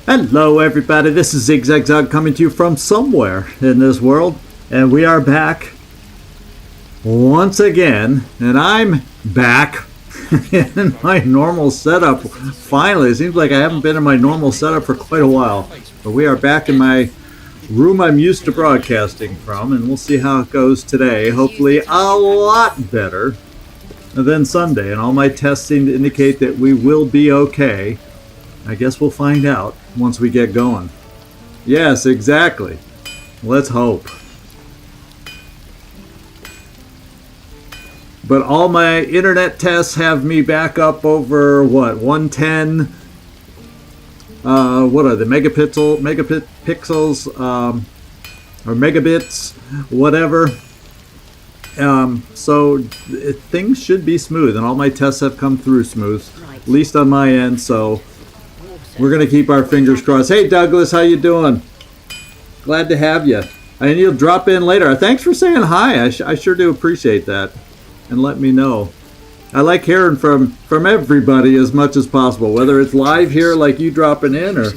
Hello everybody, this is Zigzag coming to you from somewhere in this world, and we are back once again, and I'm back in my normal setup. Finally, it seems like I haven't been in my normal setup for quite a while, but we are back in my room I'm used to broadcasting from, and we'll see how it goes today. Hopefully a lot better than Sunday, and all my tests seem to indicate that we will be okay. I guess we'll find out once we get going. Yes, exactly. Let's hope. But all my internet tests have me back up over, what, 110? What are the megapixels, or megabits, whatever. So things should be smooth, and all my tests have come through smooth, at least on my end, so we're going to keep our fingers crossed. Hey, Douglas, how you doing? Glad to have you. And you'll drop in later. Thanks for saying hi. I sure do appreciate that. And let me know. I like hearing from everybody as much as possible, whether it's live here like you dropping in or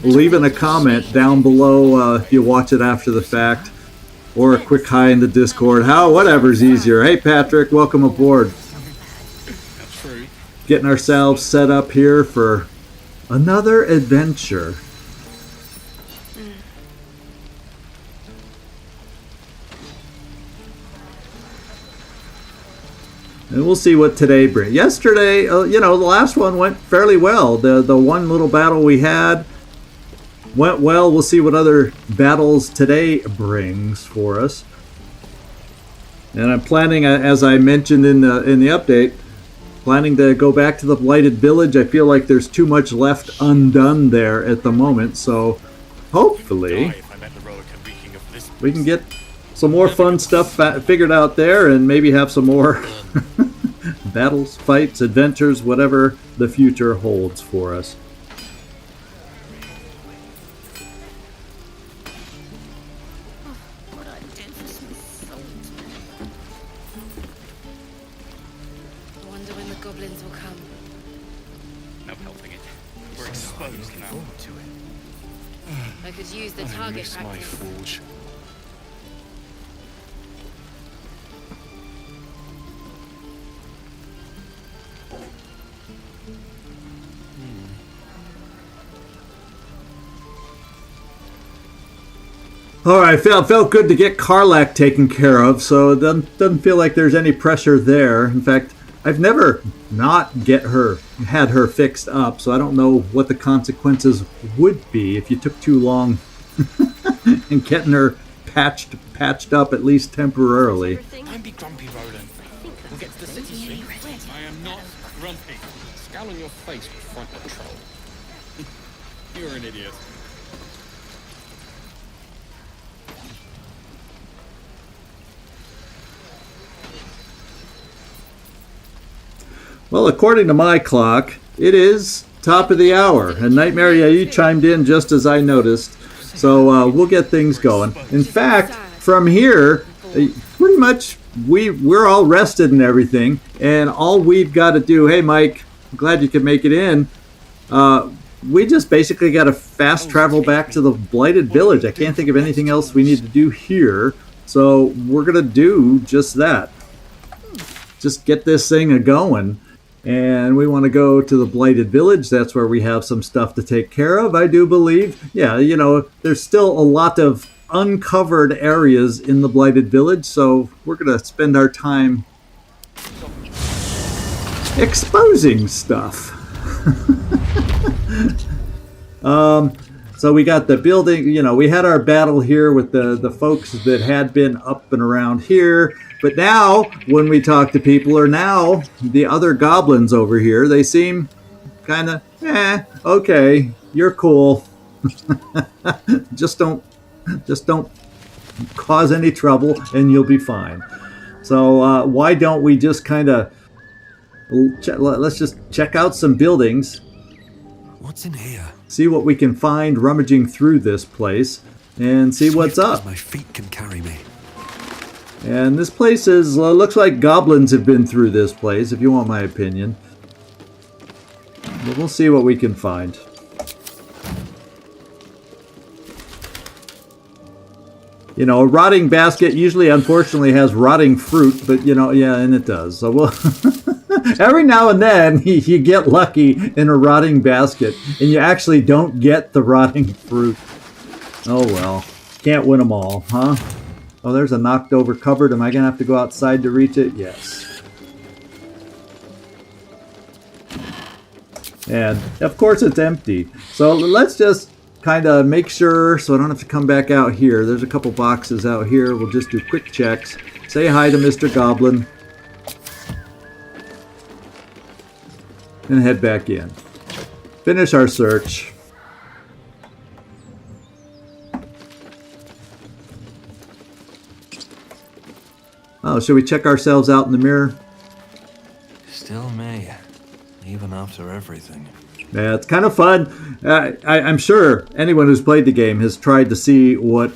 leaving a comment down below if you watch it after the fact, or a quick hi in the Discord. Whatever's easier. Hey, Patrick, welcome aboard. Getting ourselves set up here for another adventure. And we'll see what today brings. Yesterday, the last one went fairly well. The one little battle we had went well. We'll see what other battles today brings for us. And I'm planning, as I mentioned in the update, planning to go back to the Blighted Village. I feel like there's too much left undone there at the moment, so hopefully we can get some more fun stuff figured out there and maybe have some more battles, fights, adventures, whatever the future holds for us. I could use the target practice. Alright, felt good to get Karlach taken care of, so it doesn't feel like there's any pressure there. In fact, I've never not had her fixed up, so I don't know what the consequences would be if you took too long in getting her patched up, at least temporarily. Don't be grumpy, Roland. We'll get to the city soon. I am not grumpy. Scowl on your face, front patrol. You're an idiot. Well, according to my clock, it is top of the hour. And Nightmare, yeah, you chimed in just as I noticed. So we'll get things going. In fact, from here, pretty much we're all rested and everything. And all we've got to do, hey, Mike, I'm glad you could make it in. We just basically got to fast travel back to the Blighted Village. I can't think of anything else we need to do here. So we're going to do just that. Just get this thing a-going. And we want to go to the Blighted Village. That's where we have some stuff to take care of, I do believe. Yeah, there's still a lot of uncovered areas in the Blighted Village, so we're going to spend our time exposing stuff. So we got the building, we had our battle here with the folks that had been up and around here. But now, when we talk to people, or now the other goblins over here, they seem kind of, okay, you're cool. just don't cause any trouble, and you'll be fine. So why don't we just kind of let's just check out some buildings. What's in here? See what we can find rummaging through this place, and see what's up. My feet can carry me. And this place is, looks like goblins have been through this place, if you want my opinion. But we'll see what we can find. You know, a rotting basket usually, unfortunately, has rotting fruit, but, you know, yeah, and it does. So we'll every now and then you get lucky in a rotting basket, and you actually don't get the rotting fruit. Oh, well. Can't win them all, huh? Oh, there's a knocked over cupboard. Am I going to have to go outside to reach it? Yes. And, of course, it's empty. So let's just kind of make sure so I don't have to come back out here. There's a couple boxes out here. We'll just do quick checks. Say hi to Mr. Goblin. And head back in. Finish our search. Oh, should we check ourselves out in the mirror? Still me, even after everything. Yeah, it's kind of fun. I'm sure anyone who's played the game has tried to see what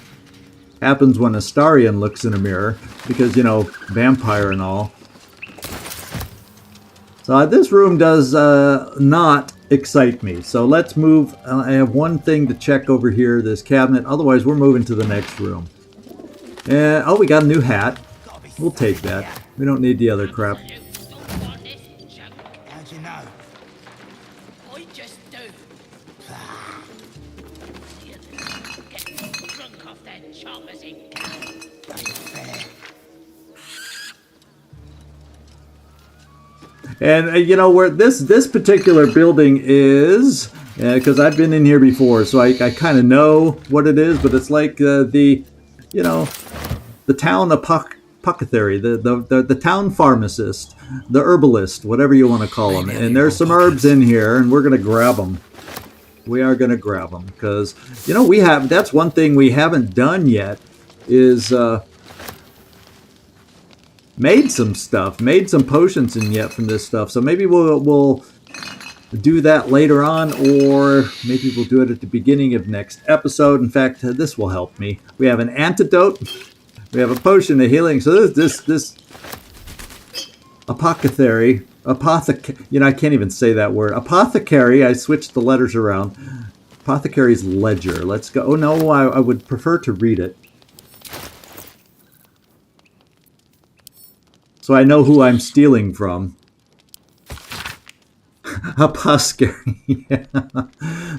happens when Astarion looks in a mirror, because, you know, vampire and all. So this room does not excite me. So let's move. I have one thing to check over here, this cabinet. Otherwise, we're moving to the next room. And, oh, we got a new hat. We'll take that. We don't need the other crap. How'd you know? I just do. Get drunk off that choppers in. And you know where this particular building is, because I've been in here before, so I kind of know what it is. But it's like the town apothecary, the town pharmacist, the herbalist, whatever you want to call them. And there's some herbs in here, and we're gonna grab them. We are gonna grab them because, you know, that's one thing we haven't done yet is made some potions in yet from this stuff. So maybe we'll do that later on, or maybe we'll do it at the beginning of next episode. In fact, this will help me. We have an antidote. We have a potion of healing. So this apothecary, you know, I can't even say that word. Apothecary, I switched the letters around. Apothecary's ledger. Let's go. Oh, no, I would prefer to read it, so I know who I'm stealing from. Apothecary. Yeah.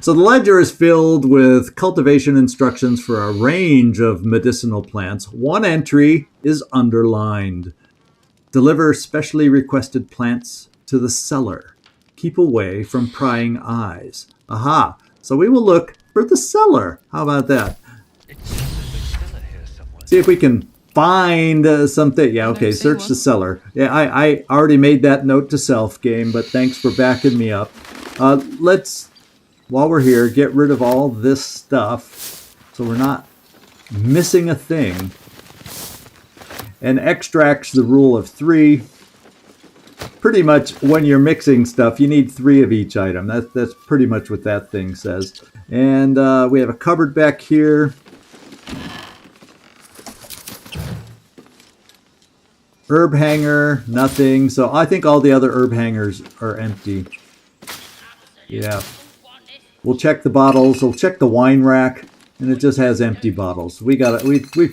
So the ledger is filled with cultivation instructions for a range of medicinal plants. One entry is underlined. Deliver specially requested plants to the cellar. Keep away from prying eyes. Aha. So we will look for the cellar. How about that? See if we can find something. Yeah, okay, search the cellar. Yeah, I already made that note to self, game, but thanks for backing me up. Let's, while we're here, get rid of all this stuff so we're not missing a thing. And extracts the rule of 3. Pretty much when you're mixing stuff, you need 3 of each item. That's pretty much what that thing says. And we have a cupboard back here. Herb hanger, nothing. So I think all the other herb hangers are empty. Yeah. We'll check the bottles. We'll check the wine rack, and it just has empty bottles. We've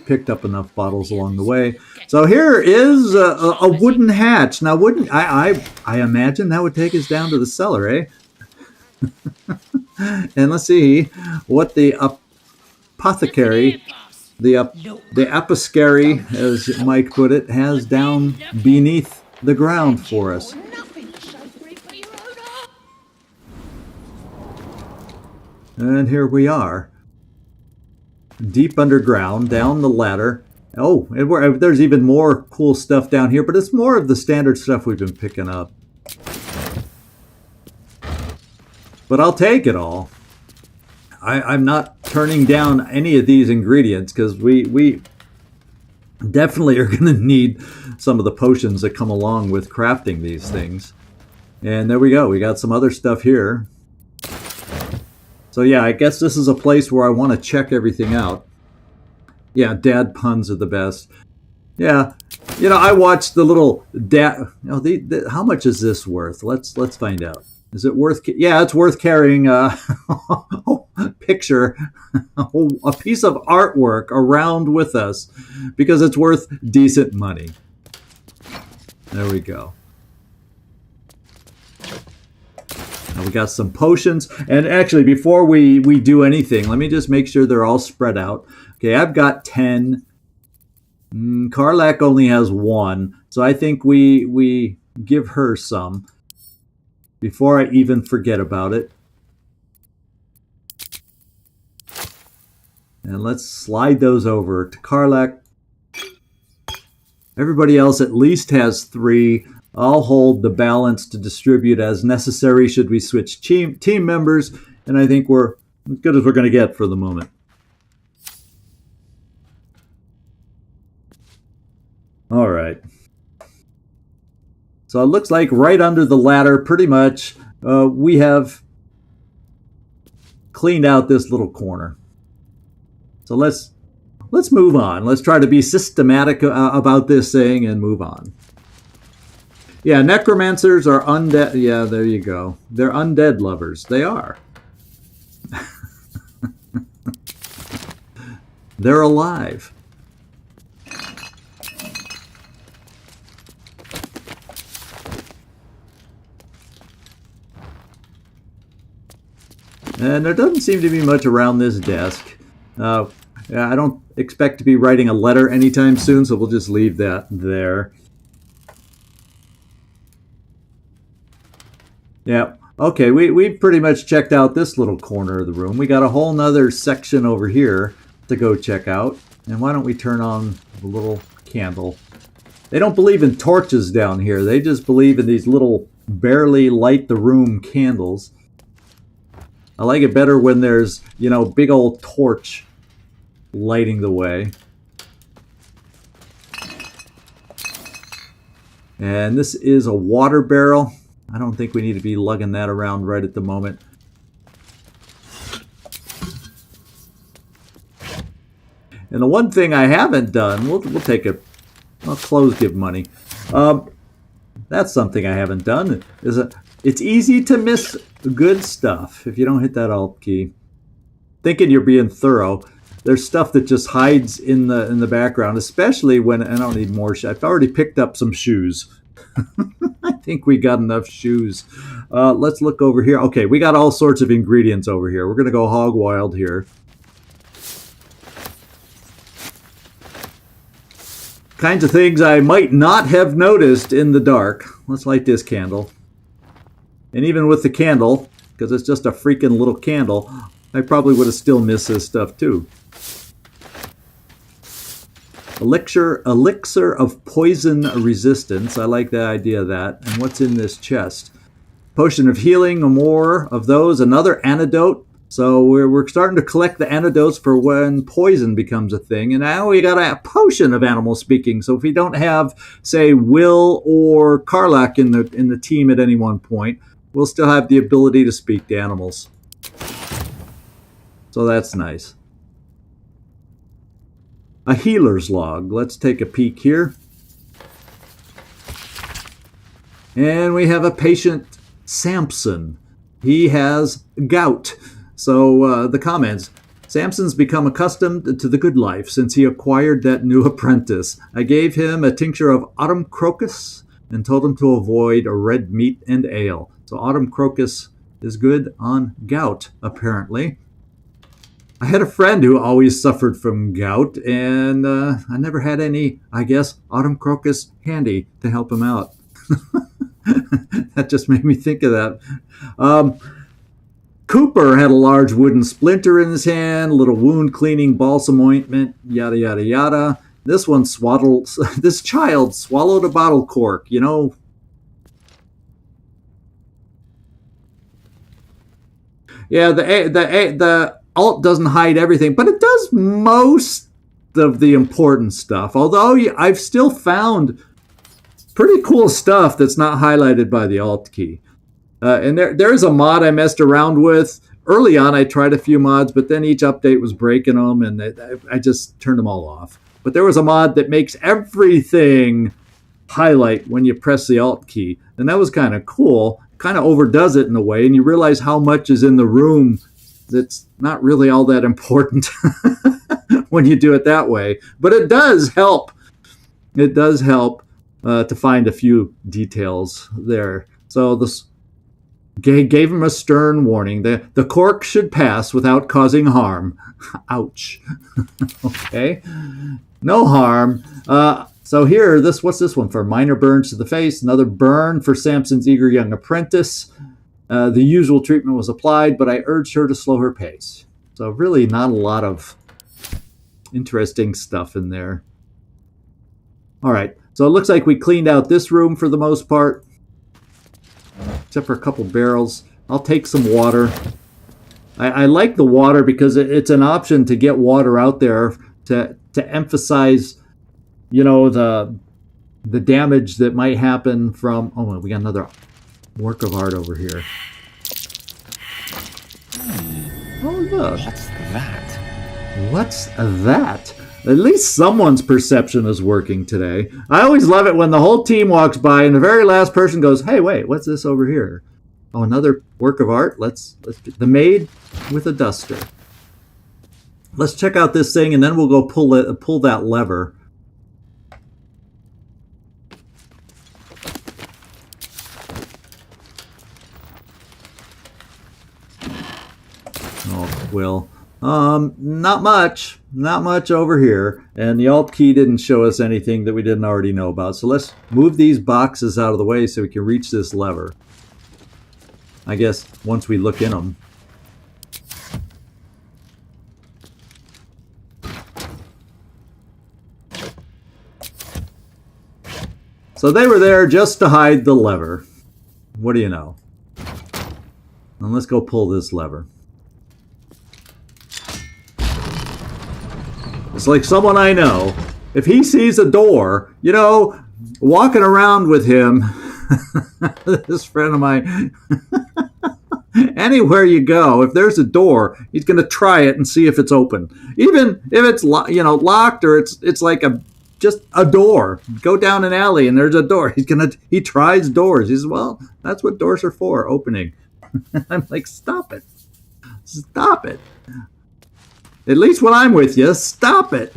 picked up enough bottles along the way. So here is a wooden hatch. Now, I imagine that would take us down to the cellar, eh? And let's see what the apothecary. The apothecary, as Mike put it, has down beneath the ground for us. And here we are. Deep underground, down the ladder. Oh, there's even more cool stuff down here, but it's more of the standard stuff we've been picking up. But I'll take it all. I'm not turning down any of these ingredients because we definitely are going to need some of the potions that come along with crafting these things. And there we go. We got some other stuff here. So yeah, I guess this is a place where I want to check everything out. Yeah, dad puns are the best. Yeah, you know, I watched the little dad. You know, how much is this worth? Let's find out. Is it worth? Yeah, it's worth carrying. picture, a piece of artwork around with us because it's worth decent money. There we go. Now we got some potions. And actually, before we do anything, let me just make sure they're all spread out. Okay, I've got 10. Karlach only has 1. So I think we give her some before I even forget about it. And let's slide those over to Karlach. Everybody else at least has 3. I'll hold the balance to distribute as necessary should we switch team members. And I think we're as good as we're going to get for the moment. All right. So it looks like right under the ladder, pretty much, we have cleaned out this little corner. So let's move on. Let's try to be systematic about this thing and move on. Yeah, necromancers are undead. Yeah, there you go. They're undead lovers. They are. They're alive. And there doesn't seem to be much around this desk. I don't expect to be writing a letter anytime soon, so we'll just leave that there. Yeah, okay, we pretty much checked out this little corner of the room. We got a whole nother section over here to go check out. And why don't we turn on the little candle? They don't believe in torches down here. They just believe in these little barely light the room candles. I like it better when there's, you know, big old torch lighting the way. And this is a water barrel. I don't think we need to be lugging that around right at the moment. And the one thing I haven't done, we'll take a, well, clothes give money. That's something I haven't done. It's easy to miss good stuff if you don't hit that Alt key. Thinking you're being thorough. There's stuff that just hides in the background, especially when I don't need more. I've already picked up some shoes. I think we got enough shoes. Let's look over here. Okay, we got all sorts of ingredients over here. We're going to go hog wild here. Kinds of things I might not have noticed in the dark. Let's light this candle. And even with the candle, because it's just a freaking little candle, I probably would have still missed this stuff too. Elixir of poison resistance. I like the idea of that. And what's in this chest? Potion of healing, more of those. Another antidote. So we're starting to collect the antidotes for when poison becomes a thing. And now we got a potion of animal speaking. So if we don't have, say, Will or Karlach in the team at any one point, we'll still have the ability to speak to animals. So that's nice. A healer's log. Let's take a peek here. And we have a patient, Samson. He has gout. So the comments. Samson's become accustomed to the good life since he acquired that new apprentice. I gave him a tincture of autumn crocus and told him to avoid red meat and ale. So autumn crocus is good on gout, apparently. I had a friend who always suffered from gout, and I never had any, I guess, autumn crocus handy to help him out. That just made me think of that. Cooper had a large wooden splinter in his hand, a little wound cleaning balsam ointment, yada, yada, yada. This child swallowed a bottle cork, you know. Yeah, the alt doesn't hide everything, but it does most of the important stuff. Although I've still found pretty cool stuff that's not highlighted by the alt key. And there is a mod I messed around with. Early on, I tried a few mods, but then each update was breaking them, and I just turned them all off. But there was a mod that makes everything highlight when you press the alt key. And that was kind of cool. Kind of overdoes it in a way, and you realize how much is in the room it's not really all that important when you do it that way. But it does help. It does help to find a few details there. So this gave him a stern warning. The cork should pass without causing harm. Ouch. Okay. No harm. So here, what's this one for? Minor burns to the face. Another burn for Samson's eager young apprentice. The usual treatment was applied, but I urged her to slow her pace. So really not a lot of interesting stuff in there. All right. So it looks like we cleaned out this room for the most part, except for a couple barrels. I'll take some water. I like the water because it's an option to get water out there to emphasize, you know, the damage that might happen from... Oh, we got another work of art over here. Oh, look. What's that? What's that? At least someone's perception is working today. I always love it when the whole team walks by and the very last person goes, "Hey, wait, what's this over here?" Oh, another work of art. Let's the maid with a duster. Let's check out this thing and then we'll go pull that lever. Oh, Will. Not much over here. And the Alt key didn't show us anything that we didn't already know about. So let's move these boxes out of the way so we can reach this lever. I guess once we look in them. So they were there just to hide the lever. What do you know? And let's go pull this lever. It's like someone I know. If he sees a door, you know, walking around with him, this friend of mine, anywhere you go, if there's a door, he's going to try it and see if it's open. Even if it's locked or it's like just a door. Go down an alley and there's a door. He tries doors. He says, "Well, that's what doors are for, opening." I'm like, stop it. Stop it. At least when I'm with you, stop it.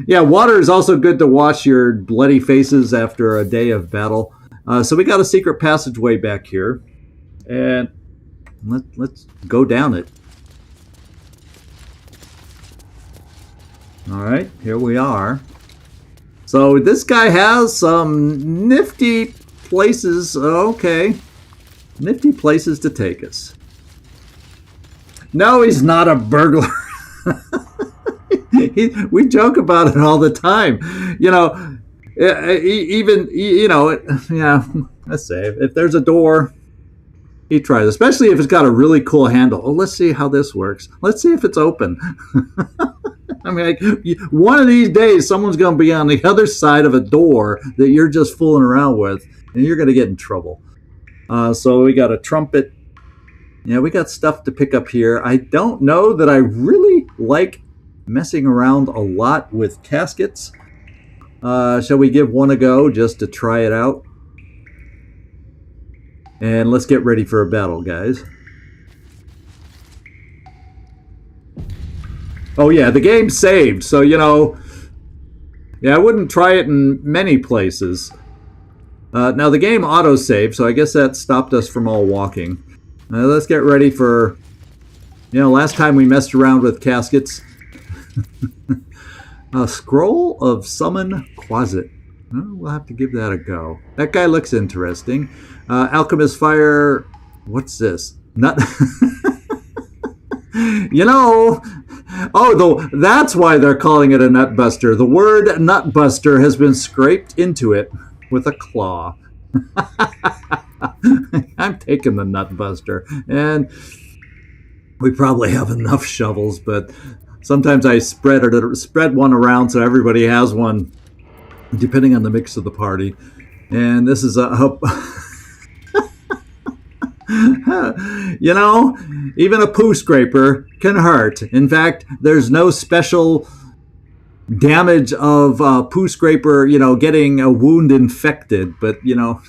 Yeah, water is also good to wash your bloody faces after a day of battle. So we got a secret passageway back here. And let's go down it. All right, here we are. So this guy has some nifty places. Okay. Nifty places to take us. No, he's not a burglar. We joke about it all the time. You know, even, you know, yeah, let's say if there's a door, he tries, especially if it's got a really cool handle. Oh, let's see how this works. Let's see if it's open. I mean, like, one of these days, someone's going to be on the other side of a door that you're just fooling around with, and you're going to get in trouble. So we got a trumpet. Yeah, we got stuff to pick up here. I don't know that I really like messing around a lot with caskets. Shall we give one a go just to try it out? And let's get ready for a battle, guys. Oh yeah, the game's saved, so you know, yeah, I wouldn't try it in many places. Now the game auto-saved, so I guess that stopped us from all walking. Let's get ready for, you know, last time we messed around with caskets. A scroll of summon Quasit. We'll have to give that a go. That guy looks interesting. Alchemist fire. What's this? Nut. You know. Oh, that's why they're calling it a nutbuster. The word nutbuster has been scraped into it with a claw. I'm taking the nutbuster. And we probably have enough shovels, but sometimes I spread one around so everybody has one, depending on the mix of the party. And this is a you know, even a poo scraper can hurt. In fact, there's no special damage of poo scraper, you know, getting a wound infected, but you know,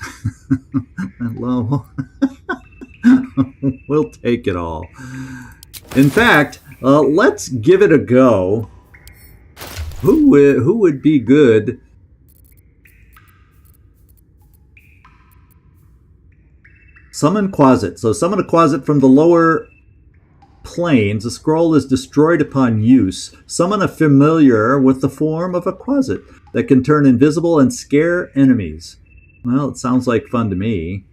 hello. We'll take it all. In fact, let's give it a go. Who would be good? Summon Quasit. So summon a Quasit from the lower planes. A scroll is destroyed upon use. Summon a familiar with the form of a Quasit that can turn invisible and scare enemies. Well, it sounds like fun to me.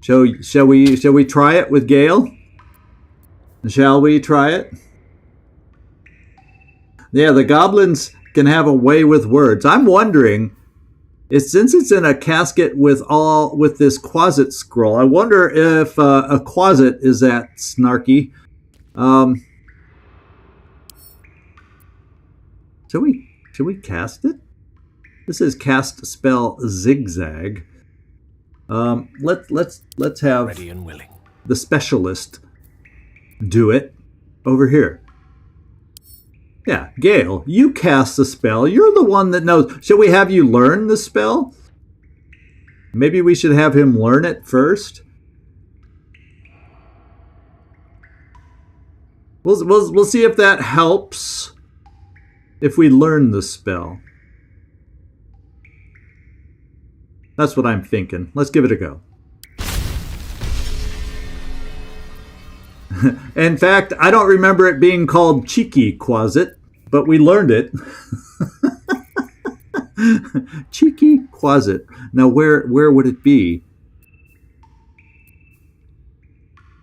Shall we try it with Gale? Shall we try it? Yeah, the goblins can have a way with words. I'm wondering, since it's in a casket with this Quasit scroll, I wonder if a Quasit is that snarky. Should we cast it? This is cast spell zigzag. Let's have Ready and willing. the specialist do it over here. Yeah, Gale, you cast the spell. You're the one that knows. Shall we have you learn the spell? Maybe we should have him learn it first. We'll see if that helps. If we learn the spell. That's what I'm thinking. Let's give it a go. In fact, I don't remember it being called Cheeky Quasit, but we learned it. Cheeky Quasit. Now, where would it be?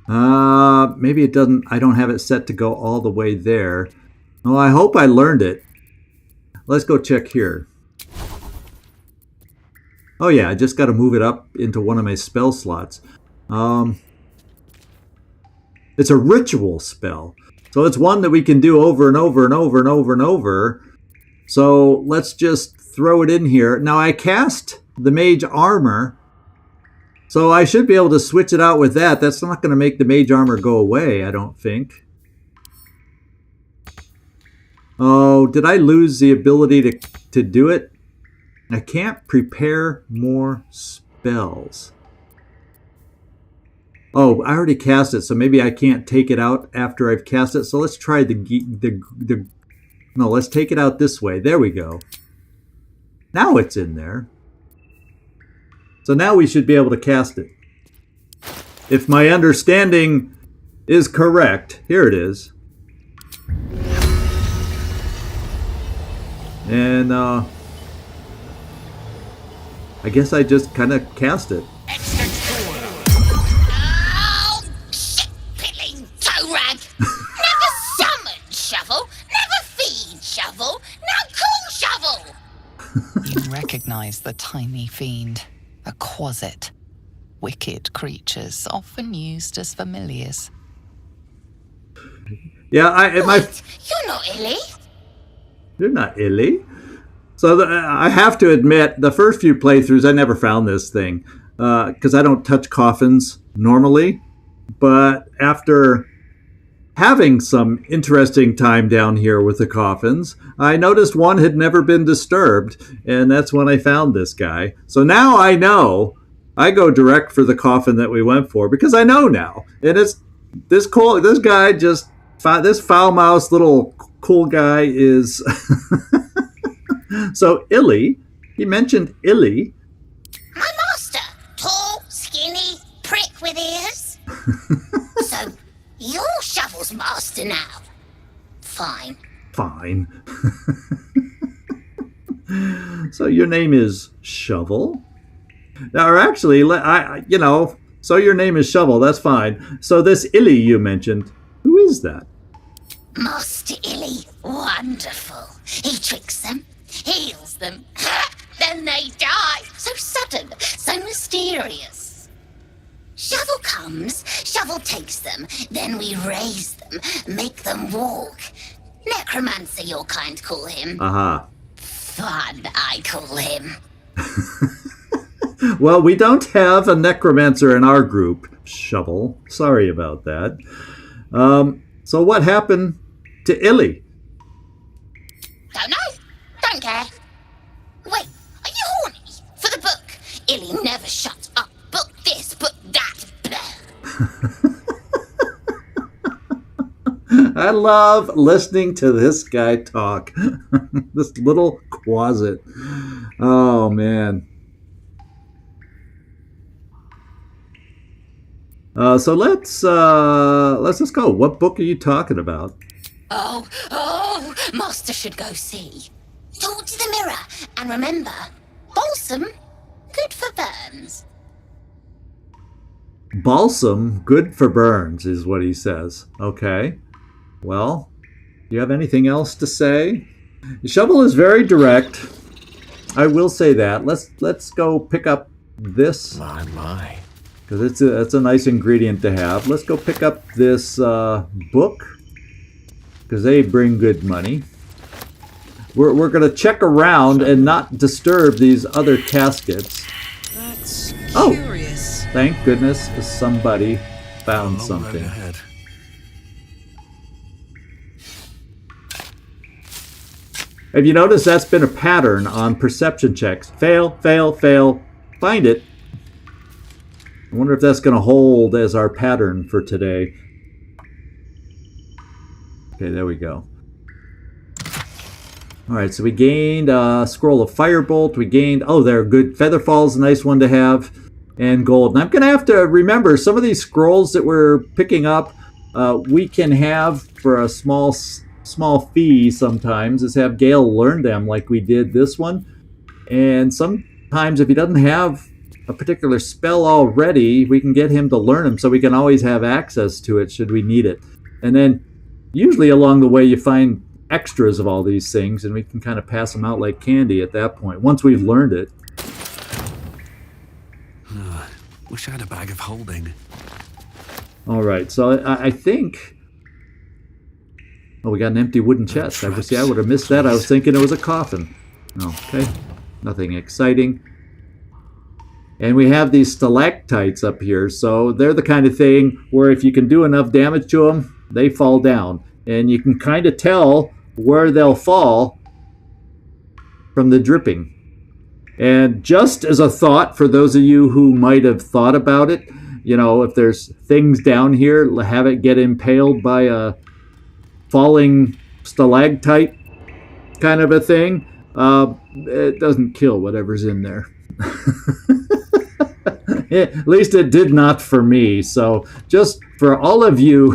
Maybe it doesn't. I don't have it set to go all the way there. Oh, I hope I learned it. Let's go check here. Oh yeah, I just got to move it up into one of my spell slots. It's a ritual spell. So it's one that we can do over and over and over and over and over. So let's just throw it in here. Now I cast the mage armor. So I should be able to switch it out with that. That's not going to make the mage armor go away, I don't think. Oh, did I lose the ability to do it? I can't prepare more spells. Oh, I already cast it, so maybe I can't take it out after I've cast it. So let's try no, let's take it out this way. There we go. Now it's in there. So now we should be able to cast it. If my understanding is correct, here it is. And I guess I just kind of cast it. Oh, shit-pilling toe-rag! Never summon shovel, never feed shovel, now call shovel! You recognize the tiny fiend, a quasit. Wicked creatures, often used as familiars. Yeah, Wait, you're not Illy? You're not Illy. So I have to admit, the first few playthroughs, I never found this thing. Because I don't touch coffins normally. But after having some interesting time down here with the coffins, I noticed one had never been disturbed. And that's when I found this guy. So now I know. I go direct for the coffin that we went for. Because I know now. And it's this guy just... This foul-mouthed little cool guy is... So, Illy, he mentioned Illy. My master, tall, skinny, prick with ears. So, you're Shovel's master now. Fine. Fine. So, your name is Shovel? Or actually, so your name is Shovel, that's fine. So, this Illy you mentioned, who is that? Master Illy, wonderful. He tricks them, heals them, then they die. So sudden, so mysterious. Shovel comes, Shovel takes them, then we raise them, make them walk. Necromancer, your kind call him. Aha. Fun, I call him. Well, we don't have a necromancer in our group, Shovel. Sorry about that. So what happened to Illy? Don't know. Don't care. Wait, are you horny? For the book? Illy never shuts up. Book this, book I love listening to this guy talk. This little closet. Oh, man. So let's just go. What book are you talking about? Oh, Master should go see. Talk to the mirror, and remember, balsam, good for burns. Balsam, good for burns, is what he says. Okay. Well, do you have anything else to say? The shovel is very direct. I will say that. Let's go pick up this. My. Because it's a nice ingredient to have. Let's go pick up this book. Because they bring good money. We're going to check around and not disturb these other caskets. That's curious. Thank goodness somebody found something. Ahead. Have you noticed that's been a pattern on perception checks? Fail, fail, fail. Find it. I wonder if that's going to hold as our pattern for today. Okay, there we go. Alright, so we gained a scroll of firebolt. We gained, oh, there, good. Featherfall's a nice one to have. And gold. And I'm going to have to remember some of these scrolls that we're picking up, we can have for a small fee sometimes, is have Gale learn them like we did this one. And sometimes if he doesn't have a particular spell already, we can get him to learn them so we can always have access to it should we need it. And then usually along the way you find extras of all these things and we can kind of pass them out like candy at that point once we've learned it. Wish I had a bag of holding. Alright, so I think... Oh, we got an empty wooden chest. I would have missed that. I was thinking it was a coffin. Okay, nothing exciting. And we have these stalactites up here, so they're the kind of thing where if you can do enough damage to them, they fall down. And you can kind of tell where they'll fall from the dripping. And just as a thought for those of you who might have thought about it, you know, if there's things down here, have it get impaled by a falling stalactite kind of a thing, it doesn't kill whatever's in there. At least it did not for me. So just for all of you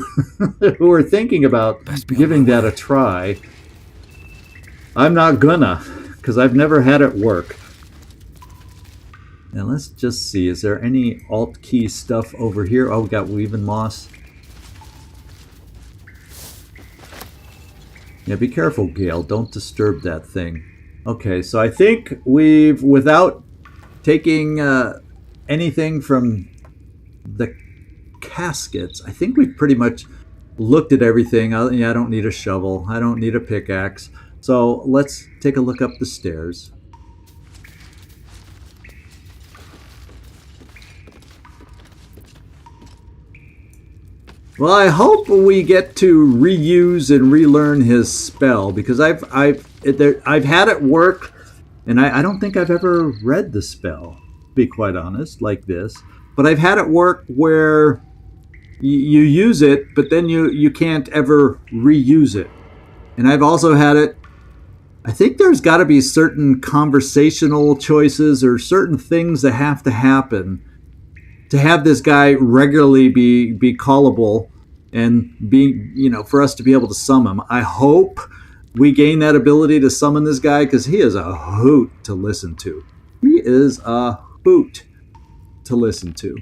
who are thinking about giving that a try, I'm not gonna, because I've never had it work. Now let's just see, is there any alt key stuff over here? Oh, we got Weaving Moss. Yeah, be careful, Gale. Don't disturb that thing. Okay, so I think we've, without taking anything from the caskets, I think we've pretty much looked at everything. I don't need a shovel. I don't need a pickaxe. So let's take a look up the stairs. Well, I hope we get to reuse and relearn his spell, because I've had it work, and I don't think I've ever read the spell, to be quite honest, like this. But I've had it work where you use it, but then you can't ever reuse it. And I've also had it, I think there's got to be certain conversational choices or certain things that have to happen to have this guy regularly be callable and be, you know, for us to be able to summon him. I hope we gain that ability to summon this guy, because he is a hoot to listen to. He is a hoot to listen to.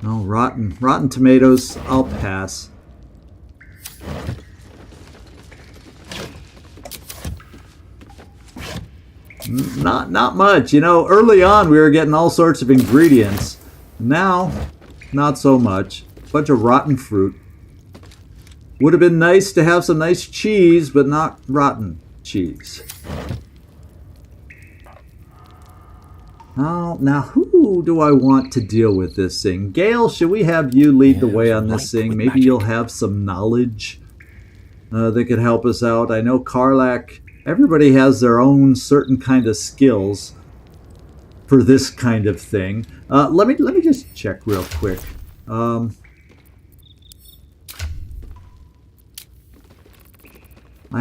Oh, rotten tomatoes. I'll pass. Not much. You know, early on we were getting all sorts of ingredients. Now, not so much. A bunch of rotten fruit. Would have been nice to have some nice cheese, but not rotten cheese. Oh, now who do I want to deal with this thing? Gale, should we have you lead the way on this thing? Maybe you'll have some knowledge that could help us out. I know Karlach everybody has their own certain kind of skills for this kind of thing. Let me just check real quick. I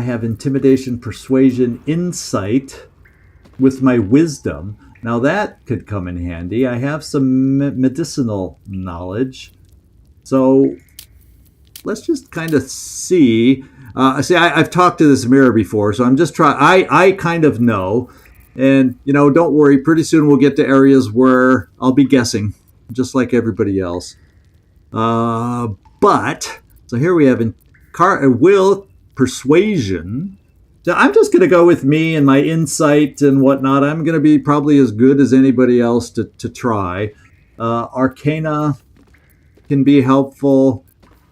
have intimidation, persuasion, insight with my wisdom. Now that could come in handy. I have some medicinal knowledge. So let's just kind of see. I've talked to this mirror before, so I'm just trying. I kind of know. And, don't worry. Pretty soon we'll get to areas where I'll be guessing, just like everybody else. So here we have will, persuasion. So I'm just going to go with me and my insight and whatnot. I'm going to be probably as good as anybody else to try. Arcana can be helpful.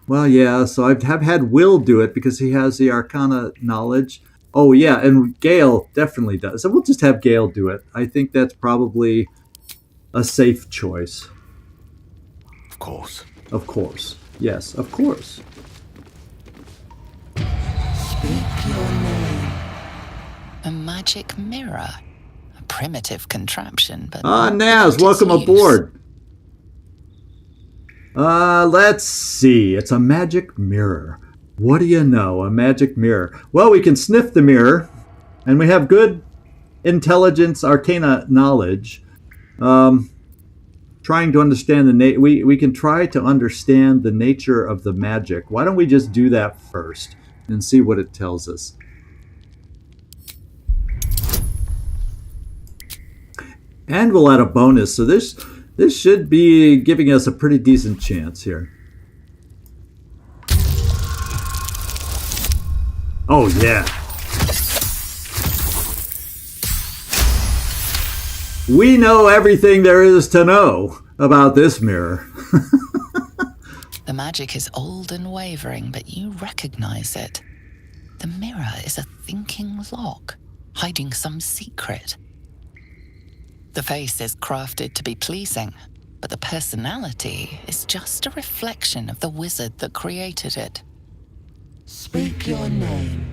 Well, yeah, so I've had Will do it because he has the Arcana knowledge. Oh, yeah, and Gale definitely does. So we'll just have Gale do it. I think that's probably a safe choice. Of course. Of course. Yes, of course. Speak your name. A magic mirror. A primitive contraption, but... Naz, welcome aboard. Let's see. It's a magic mirror. What do you know? A magic mirror. Well, we can sniff the mirror, and we have good intelligence, arcana knowledge. Trying to understand we can try to understand the nature of the magic. Why don't we just do that first and see what it tells us? And we'll add a bonus. So this should be giving us a pretty decent chance here. Oh, yeah. We know everything there is to know about this mirror. The magic is old and wavering, but you recognize it. The mirror is a thinking lock, hiding some secret. The face is crafted to be pleasing, but the personality is just a reflection of the wizard that created it. Speak your name.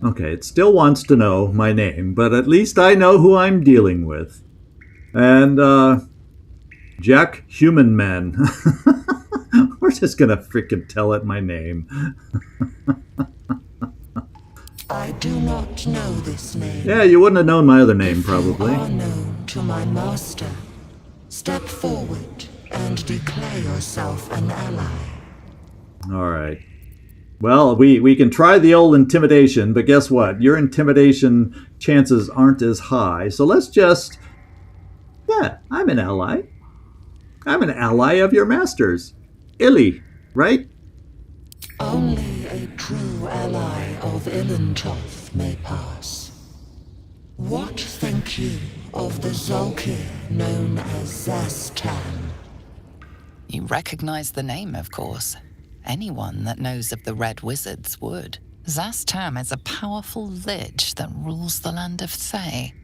Okay, it still wants to know my name, but at least I know who I'm dealing with. And, Jack Human Man. We're just gonna freaking tell it my name. I do not know this name. Yeah, you wouldn't have known my other name, probably. You are known to my master. Step forward and declare yourself an ally. All right. Well, we can try the old intimidation, but guess what? Your intimidation chances aren't as high. So let's just... Yeah, I'm an ally. I'm an ally of your master's. Illy, right? Only a true ally of Ilintoth may pass. What think you of the Zolkir known as Zastan? You recognize the name, of course. Anyone that knows of the Red Wizards would. Zastam is a powerful lich that rules the land of Thay.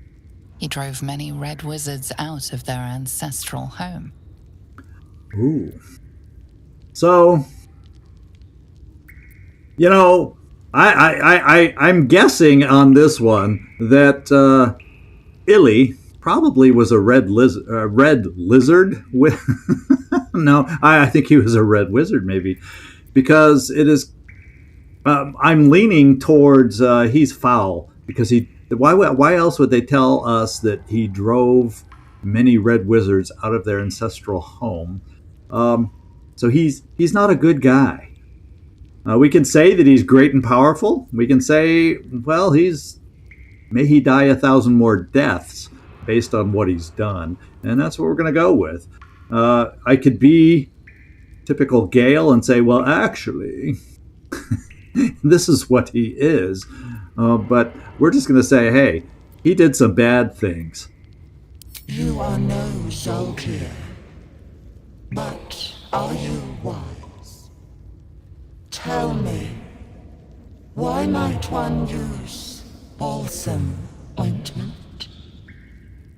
He drove many Red Wizards out of their ancestral home. Ooh. So, I'm guessing on this one that Illy probably was a red lizard. No, I think he was a red wizard, maybe, because it is. I'm leaning towards he's foul because he. Why else would they tell us that he drove many red wizards out of their ancestral home? So he's not a good guy. We can say that he's great and powerful. We can say, well, may he die 1,000 more deaths based on what he's done. And that's what we're going to go with. I could be typical Gale and say, well, actually, this is what he is. But we're just going to say, hey, he did some bad things. You are no Zolkir, but are you wise? Tell me, why might one use balsam ointment?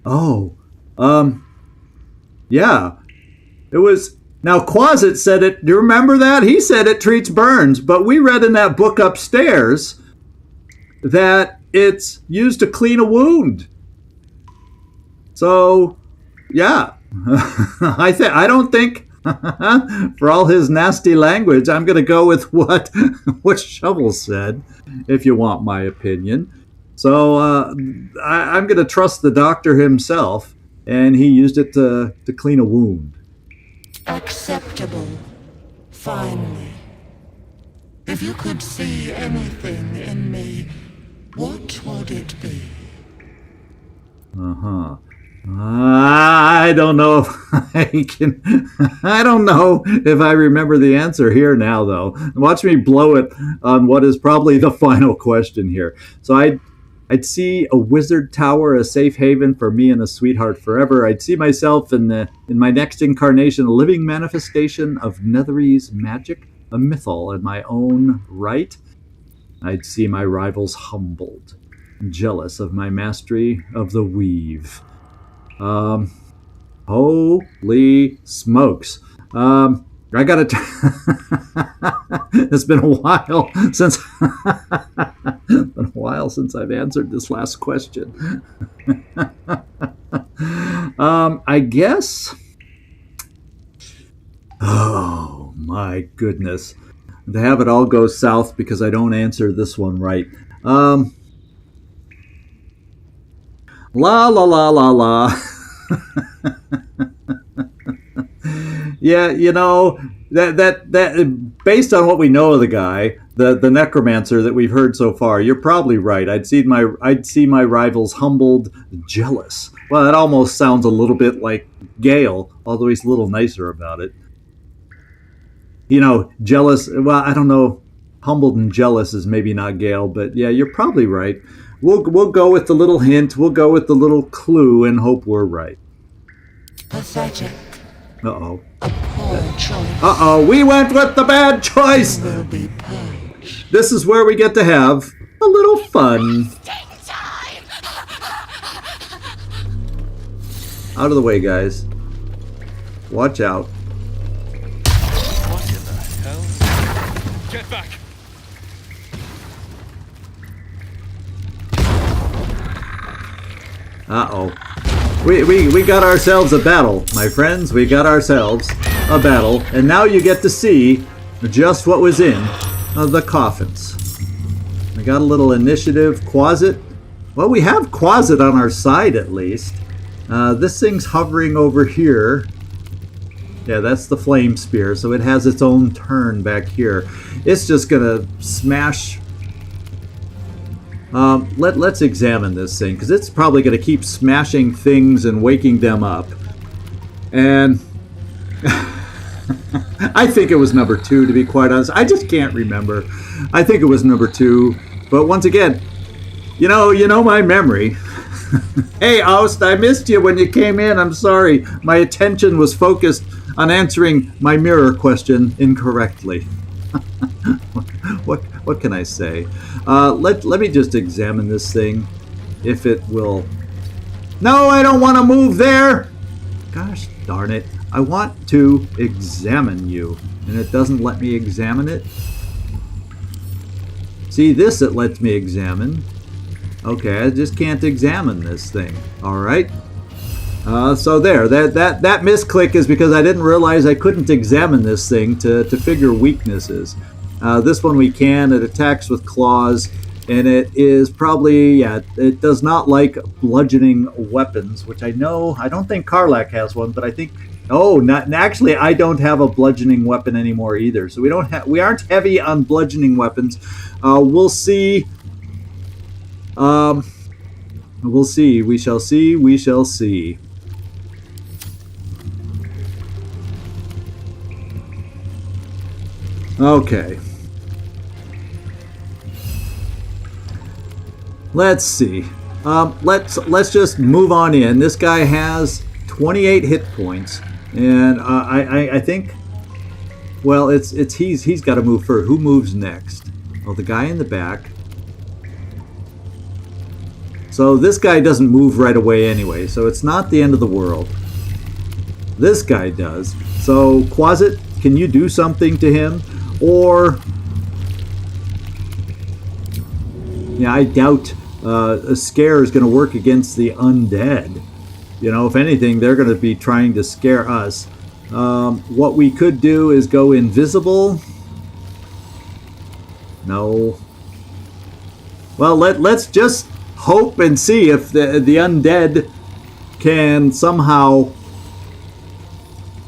Oh, yeah. It was... Now, Quasit said it... Do you remember that? He said it treats burns, but we read in that book upstairs that it's used to clean a wound. So, yeah, I don't think, for all his nasty language, I'm going to go with what Shovel said, if you want my opinion. So I'm going to trust the doctor himself, and he used it to clean a wound. Acceptable. Finally. If you could see anything in me, what would it be? Uh-huh. I don't know if I can. I don't know if I remember the answer here now, though. Watch me blow it on what is probably the final question here. So I'd see a wizard tower, a safe haven for me and a sweetheart forever. I'd see myself in my next incarnation, a living manifestation of Netherese magic, a mythal in my own right. I'd see my rivals humbled, jealous of my mastery of the weave. Holy smokes. I gotta it's been a while since I've answered this last question. I guess. Oh my goodness. To have it all go south because I don't answer this one right. La la la la la. Yeah, you know, that based on what we know of the guy, the necromancer that we've heard so far, you're probably right. I'd see my rivals humbled, jealous. Well, that almost sounds a little bit like Gale, although he's a little nicer about it. You know, jealous. Well, I don't know. Humbled and jealous is maybe not Gale, but yeah, you're probably right. We'll go with the little hint. We'll go with the little clue and hope we're right. Pathetic. Uh-oh. A poor choice. Uh-oh, we went with the bad choice! Will be purged. This is where we get to have a little fun. Out of the way, guys. Watch out. What in the hell? Get back! Uh-oh. We got ourselves a battle, my friends. We got ourselves a battle. And now you get to see just what was in the coffins. We got a little initiative. Quasit. Well, we have Quasit on our side, at least. This thing's hovering over here. Yeah, that's the flame spear, so it has its own turn back here. It's just gonna smash. Let's examine this thing, because it's probably going to keep smashing things and waking them up. And I think it was number 2, to be quite honest. I just can't remember. I think it was number 2. But once again, you know my memory. Hey, Oust, I missed you when you came in. I'm sorry. My attention was focused on answering my mirror question incorrectly. What can I say? Let me just examine this thing, if it will. No, I don't want to move there. Gosh darn it! I want to examine you, and it doesn't let me examine it. See, this it lets me examine. Okay, I just can't examine this thing. All right. So there, that misclick is because I didn't realize I couldn't examine this thing to figure weaknesses. This one we can. It attacks with claws, and it is probably, yeah, it does not like bludgeoning weapons, which I know, I don't think Karlach has one, but I think, oh, not actually, I don't have a bludgeoning weapon anymore either. So we aren't heavy on bludgeoning weapons. We'll see. We'll see. We shall see. We shall see. Okay. Let's see. Let's just move on in. This guy has 28 hit points, and I think, well, he's got to move first. Who moves next? Oh, the guy in the back. So this guy doesn't move right away anyway, so it's not the end of the world. This guy does. So Quasit, can you do something to him? Or Yeah, I doubt a scare is going to work against the undead. You know, if anything, they're going to be trying to scare us. What we could do is go invisible. No. Well, let's just hope and see if the undead can somehow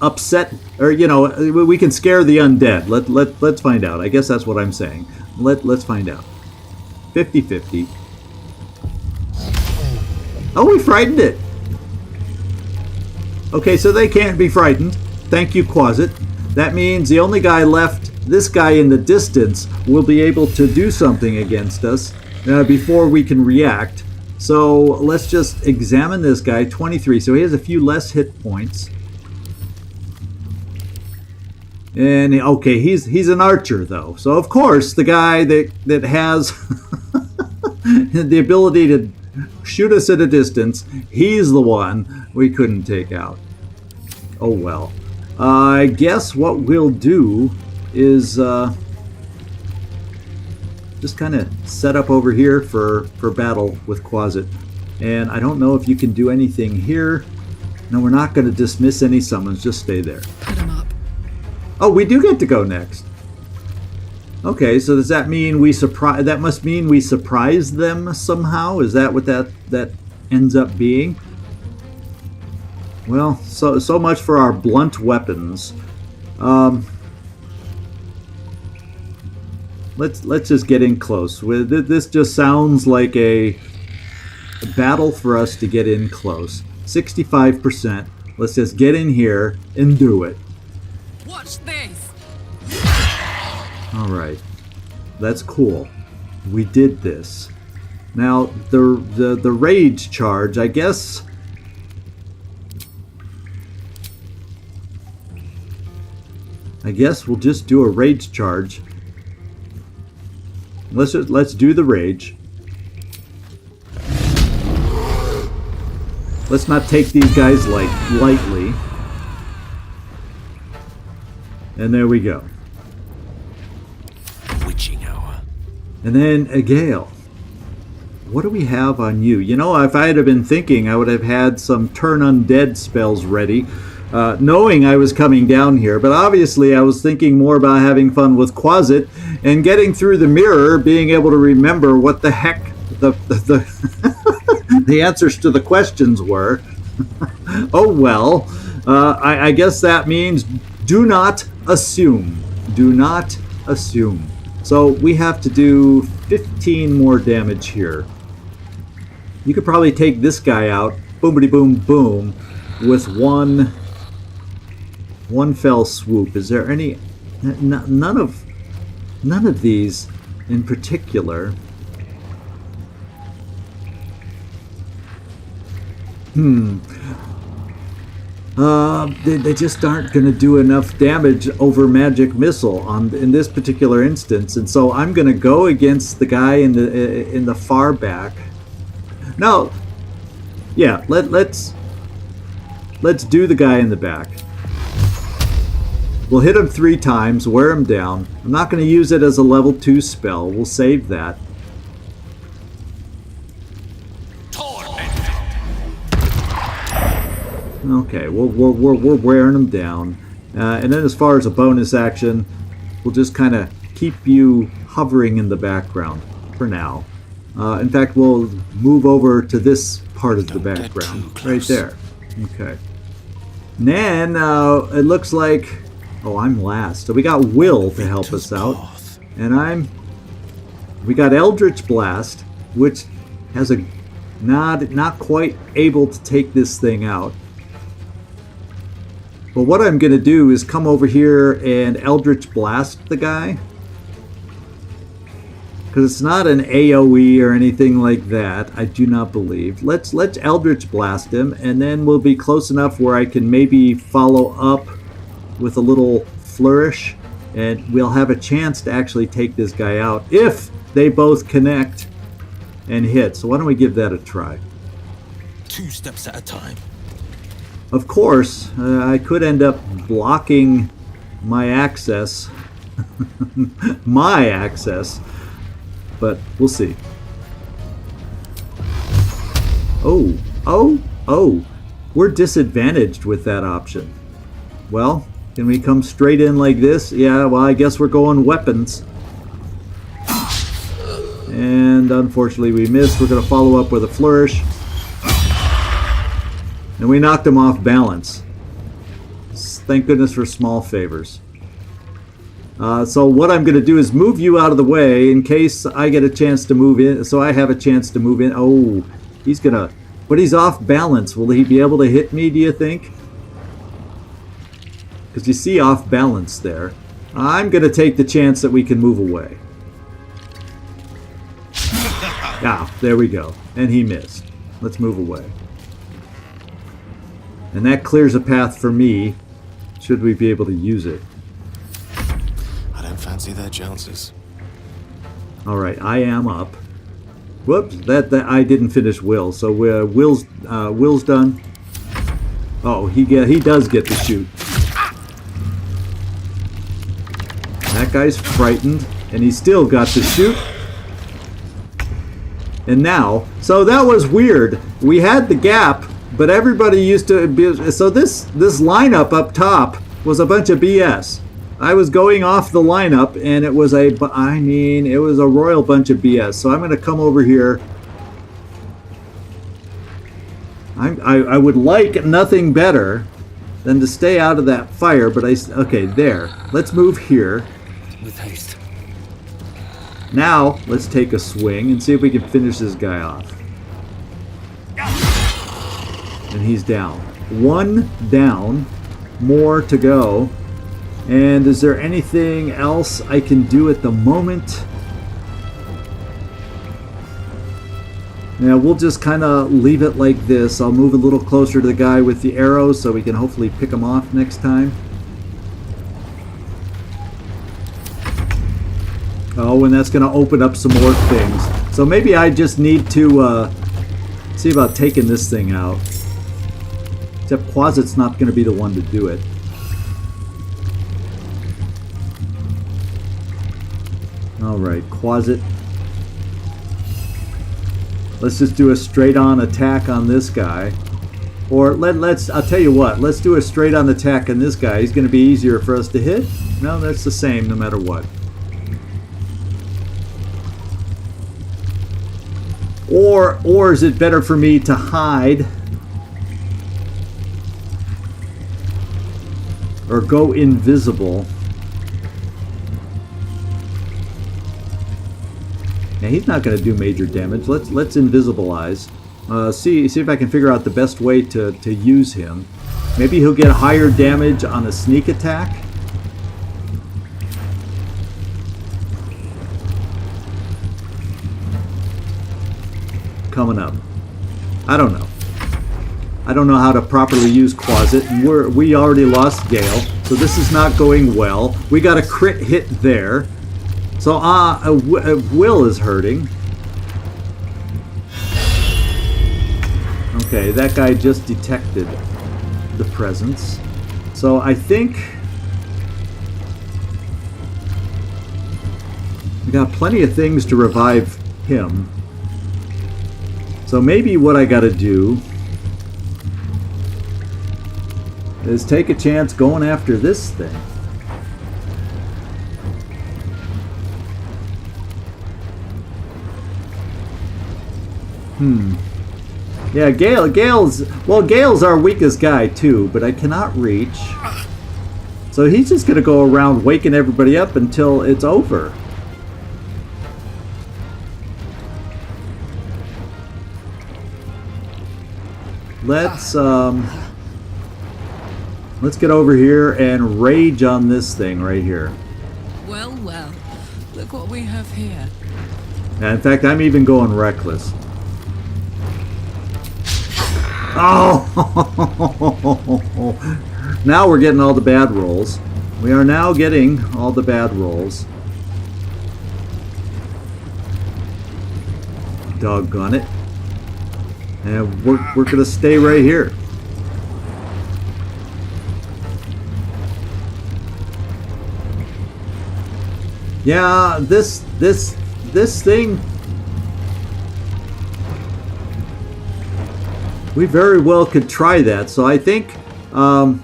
upset, or you know, we can scare the undead. Let's find out. I guess that's what I'm saying. Let's find out. 50-50. Oh, we frightened it. Okay, so they can't be frightened. Thank you, Quasit. That means the only guy left, this guy in the distance, will be able to do something against us before we can react. So let's just examine this guy. 23, so he has a few less hit points. And okay, he's an archer though. So of course the guy that has the ability to shoot us at a distance, he's the one we couldn't take out. Oh well. I guess what we'll do is just kind of set up over here for battle with Quasit. And I don't know if you can do anything here. No, we're not going to dismiss any summons. Just stay there. Put him up. Oh, we do get to go next. Okay, so does that mean we surprise? That must mean we surprise them somehow. Is that what that ends up being? Well, so much for our blunt weapons. Let's just get in close. This just sounds like a battle for us to get in close. 65%. Let's just get in here and do it. Watch this. All right, that's cool. We did this. Now the rage charge, I guess. We'll just do a rage charge. Let's do the rage. Let's not take these guys lightly. And there we go. Witching hour. And then a gale. What do we have on you? You know, if I had been thinking, I would have had some turn undead spells ready, knowing I was coming down here. But obviously, I was thinking more about having fun with Quasit and getting through the mirror, being able to remember what the heck the the answers to the questions were. Oh well. I guess that means do not assume. Do not assume. So we have to do 15 more damage here. You could probably take this guy out, boomity boom boom, with one fell swoop. Is there any? None of these in particular. They just aren't going to do enough damage over magic missile in this particular instance, and so I'm going to go against the guy in the far back. No, yeah, let's do the guy in the back. We'll hit him 3 times, wear him down. I'm not going to use it as a level 2 spell. We'll save that. Okay, we're wearing them down. And then as far as a bonus action, we'll just kind of keep you hovering in the background for now. In fact, we'll move over to this part of the background. Right there. Okay. And then it looks like... Oh, I'm last. So we got Will to help us out. And we got Eldritch Blast, which has a... Not quite able to take this thing out. But what I'm going to do is come over here and Eldritch Blast the guy. Because it's not an AoE or anything like that, I do not believe. Let's Eldritch Blast him, and then we'll be close enough where I can maybe follow up with a little flourish, and we'll have a chance to actually take this guy out if they both connect and hit. So why don't we give that a try? 2 steps at a time. Of course, I could end up blocking my access. My access. But we'll see. Oh. We're disadvantaged with that option. Well, can we come straight in like this? Yeah, well, I guess we're going weapons. And unfortunately we missed. We're going to follow up with a flourish. And we knocked him off balance. Thank goodness for small favors. So what I'm going to do is move you out of the way in case I get a chance to move in. So I have a chance to move in. Oh, he's going to... But he's off balance. Will he be able to hit me, do you think? Because you see off balance there. I'm going to take the chance that we can move away. Ah, there we go. And he missed. Let's move away. And that clears a path for me, should we be able to use it. I don't fancy their chances. Alright, I am up. Whoops, that I didn't finish Will, so Will's done. Oh, he does get to shoot. That guy's frightened, and he still got to shoot. And now, so that was weird. We had the gap, but everybody used to be, so this lineup up top was a bunch of BS. I was going off the lineup, and it was it was a royal bunch of BS. So I'm going to come over here. I would like nothing better than to stay out of that fire, but okay, there. Let's move here. With haste. Now, let's take a swing and see if we can finish this guy off. And he's down. One down. More to go. And is there anything else I can do at the moment? Yeah, we'll just kind of leave it like this. I'll move a little closer to the guy with the arrows so we can hopefully pick him off next time. Oh, and that's going to open up some more things. So maybe I just need to see about taking this thing out. Except Quasit's not going to be the one to do it. Alright, Quasit. Let's just do a straight-on attack on this guy. Or I'll tell you what, let's do a straight-on attack on this guy. He's going to be easier for us to hit. No, that's the same no matter what. Or is it better for me to hide? Or go invisible? Yeah, he's not going to do major damage. Let's invisibilize. See if I can figure out the best way to use him. Maybe he'll get higher damage on a sneak attack. Coming up. I don't know. I don't know how to properly use Quasit. And we already lost Gale, so this is not going well. We got a crit hit there. So Will is hurting. Okay, that guy just detected the presence. So I think we got plenty of things to revive him. So maybe what I gotta do is take a chance going after this thing. Yeah, Gale's our weakest guy too, but I cannot reach. So he's just gonna go around waking everybody up until it's over. Let's get over here and rage on this thing right here. Well, well. Look what we have here. And in fact, I'm even going reckless. Oh! Now we're getting all the bad rolls. We are now getting all the bad rolls. Doggone it. And we're going to stay right here. Yeah, this thing. We very well could try that. So I think, trying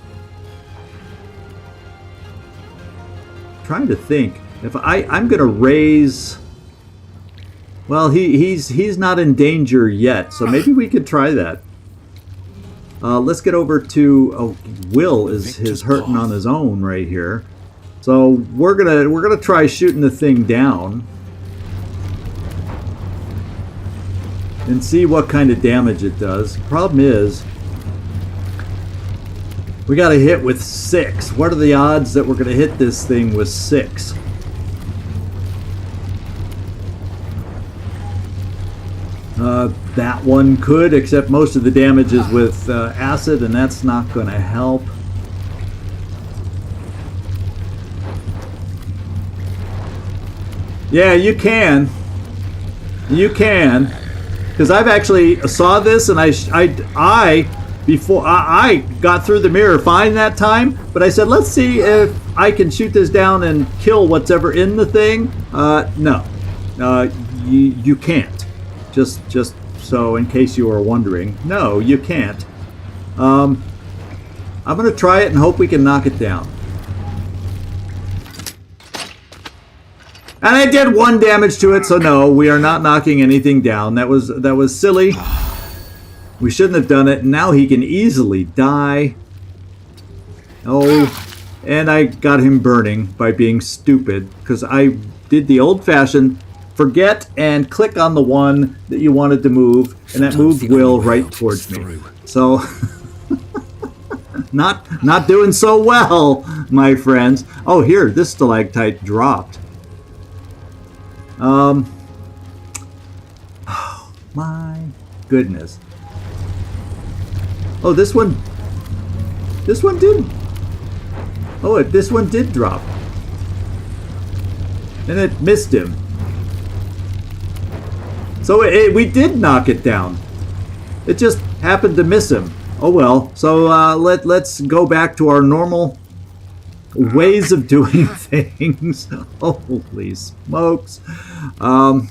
to think, if I'm gonna raise. Well, he's not in danger yet, so maybe we could try that. Let's get over to Will is hurting on his own right here, so we're gonna try shooting the thing down and see what kind of damage it does. Problem is, we got to hit with 6. What are the odds that we're gonna hit this thing with 6? That one could, except most of the damage is with acid, and that's not going to help. Yeah, you can. You can. Because I've actually saw this, and I got through the mirror fine that time, but I said, let's see if I can shoot this down and kill whatever in the thing. No. You can't. Just so in case you were wondering, no, you can't. I'm gonna try it and hope we can knock it down. And I did 1 damage to it, so no, we are not knocking anything down. That was silly. We shouldn't have done it. Now he can easily die. Oh, and I got him burning by being stupid, because I did the old-fashioned forget and click on the one that you wanted to move, and that moved Will right towards me. So, not doing so well, my friends. Oh, here, this stalactite dropped. Oh, my goodness. Oh, this one did. Oh, this one did drop. And it missed him. So we did knock it down. It just happened to miss him. Oh well. So let's go back to our normal ways of doing things. Holy smokes. I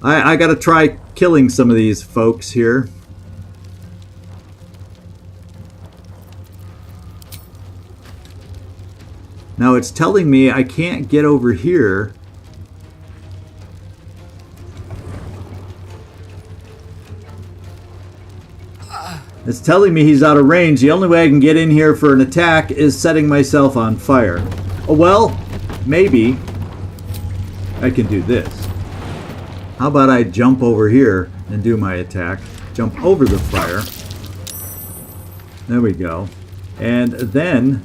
gotta try killing some of these folks here. Now it's telling me I can't get over here. It's telling me he's out of range. The only way I can get in here for an attack is setting myself on fire. Oh well, maybe I can do this. How about I jump over here and do my attack? Jump over the fire. There we go. And then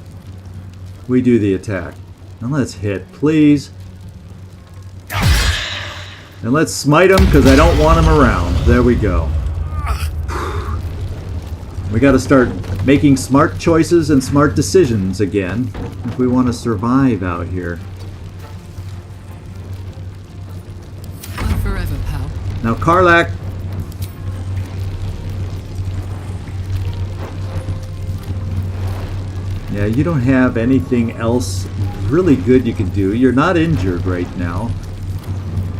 we do the attack. Now let's hit, please. And let's smite him because I don't want him around. There we go. We got to start making smart choices and smart decisions again if we want to survive out here. Live forever, pal. Now, Karlach. Yeah, you don't have anything else really good you can do. You're not injured right now.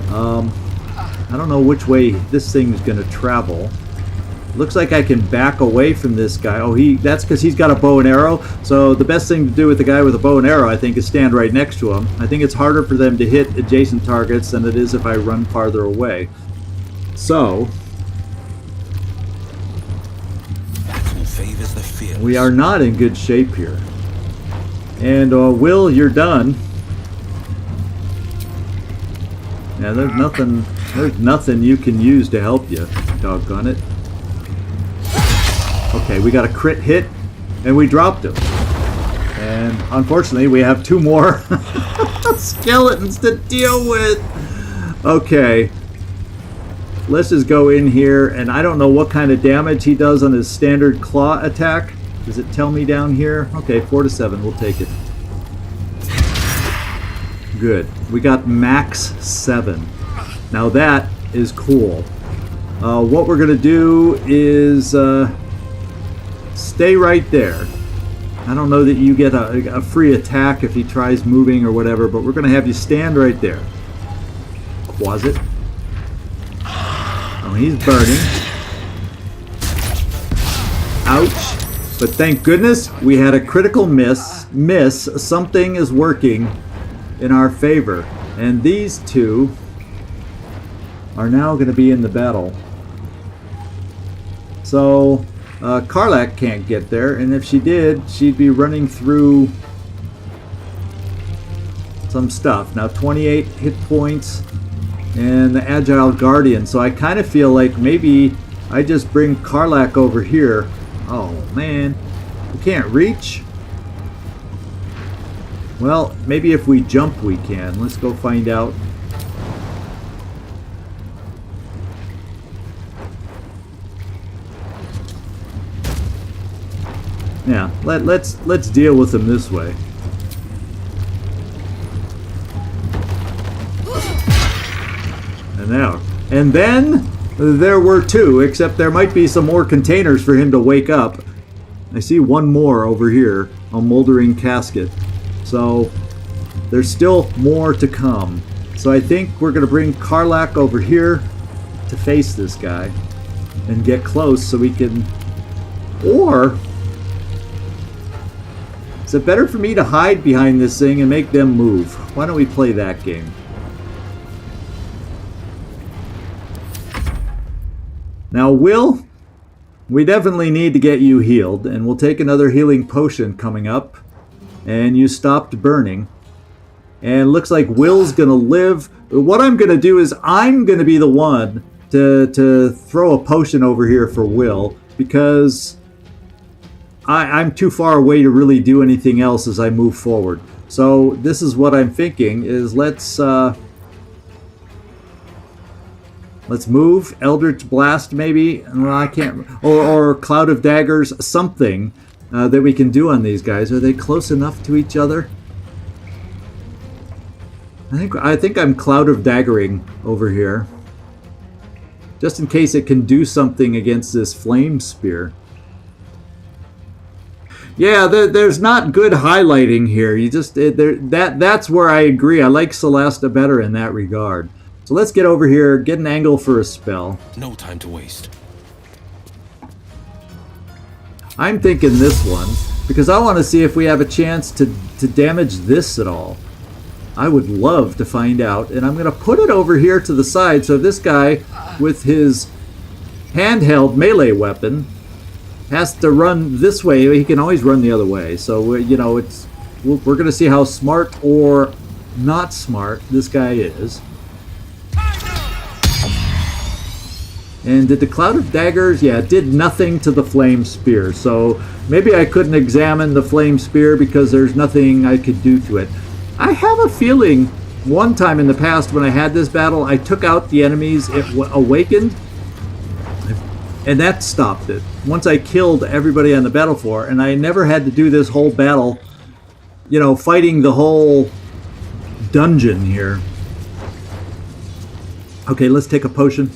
I don't know which way this thing's going to travel. Looks like I can back away from this guy. Oh, that's because he's got a bow and arrow. So the best thing to do with the guy with a bow and arrow, I think, is stand right next to him. I think it's harder for them to hit adjacent targets than it is if I run farther away. So, we are not in good shape here. And Will, you're done. Yeah, there's nothing you can use to help you. Doggone it. Okay, we got a crit hit, and we dropped him. And unfortunately, we have 2 more skeletons to deal with. Okay, let's just go in here, and I don't know what kind of damage he does on his standard claw attack. Does it tell me down here? Okay, 4 to 7, we'll take it. Good, we got max 7. Now that is cool. What we're gonna do is stay right there. I don't know that you get a free attack if he tries moving or whatever, but we're going to have you stand right there. Quasit. Oh, he's burning. Ouch. But thank goodness we had a critical miss. Something is working in our favor. And these two are now going to be in the battle. So Karlach can't get there, and if she did, she'd be running through some stuff. Now 28 hit points and the Agile Guardian. So I kind of feel like maybe I just bring Karlach over here. Oh man, we can't reach. Well, maybe if we jump we can. Let's go find out. Yeah, let's deal with them this way. And then there were two, except there might be some more containers for him to wake up. I see one more over here, a moldering casket. So there's still more to come. So I think we're going to bring Karlach over here to face this guy and get close so we can... Or is it better for me to hide behind this thing and make them move? Why don't we play that game? Now, Will, we definitely need to get you healed, and we'll take another healing potion coming up. And you stopped burning. And looks like Will's going to live. What I'm going to do is I'm going to be the one to throw a potion over here for Will, because I'm too far away to really do anything else as I move forward. So this is what I'm thinking, is let's move Eldritch Blast maybe. Well, I can't, or Cloud of Daggers, something that we can do on these guys. Are they close enough to each other? I think I'm Cloud of Daggering over here, just in case it can do something against this flame spear. Yeah, there's not good highlighting here. You just that's where I agree. I like Celeste better in that regard. So let's get over here, get an angle for a spell. No time to waste. I'm thinking this one, because I want to see if we have a chance to damage this at all. I would love to find out, and I'm going to put it over here to the side, so this guy with his handheld melee weapon has to run this way. He can always run the other way. So, you know, we're going to see how smart or not smart this guy is. And did the Cloud of Daggers? Yeah, it did nothing to the Flame Spear. So maybe I couldn't examine the Flame Spear because there's nothing I could do to it. I have a feeling one time in the past when I had this battle, I took out the enemies, it awakened, and that stopped it. Once I killed everybody on the battle floor, and I never had to do this whole battle, you know, fighting the whole dungeon here. Okay, let's take a potion.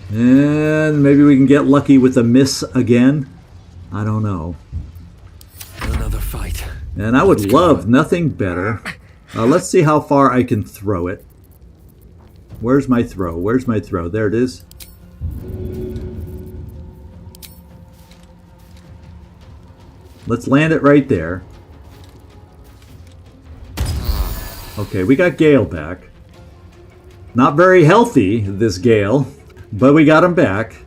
And maybe we can get lucky with a miss again. I don't know. Another fight. And I would love nothing better. Let's see how far I can throw it. Where's my throw? Where's my throw? There it is. Let's land it right there. Okay, we got Gale back. Not very healthy, this Gale, but we got him back.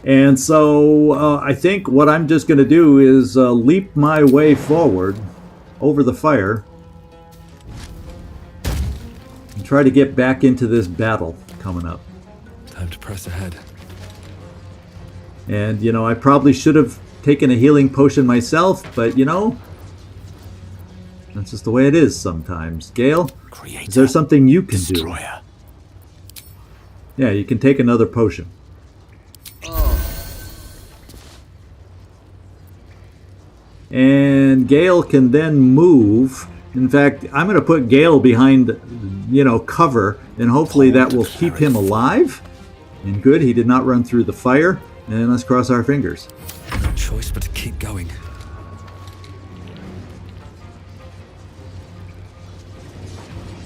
And so I think what I'm just going to do is leap my way forward over the fire and try to get back into this battle coming up. Time to press ahead. And, you know, I probably should have taken a healing potion myself, but, you know, that's just the way it is sometimes. Gale, Creator, is there something you can Destroyer. do? Yeah, you can take another potion. And Gale can then move. In fact, I'm going to put Gale behind, you know, cover, and hopefully that will keep him alive. And good, he did not run through the fire. And let's cross our fingers. No choice but to keep going.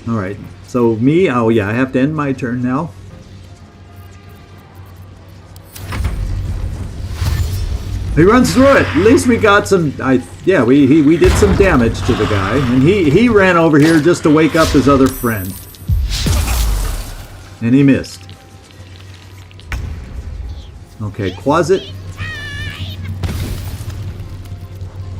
All right, so me, oh yeah, I have to end my turn now. He runs through it. At least we got some. Yeah, we did some damage to the guy, and he ran over here just to wake up his other friend, and he missed. Okay, Quasit.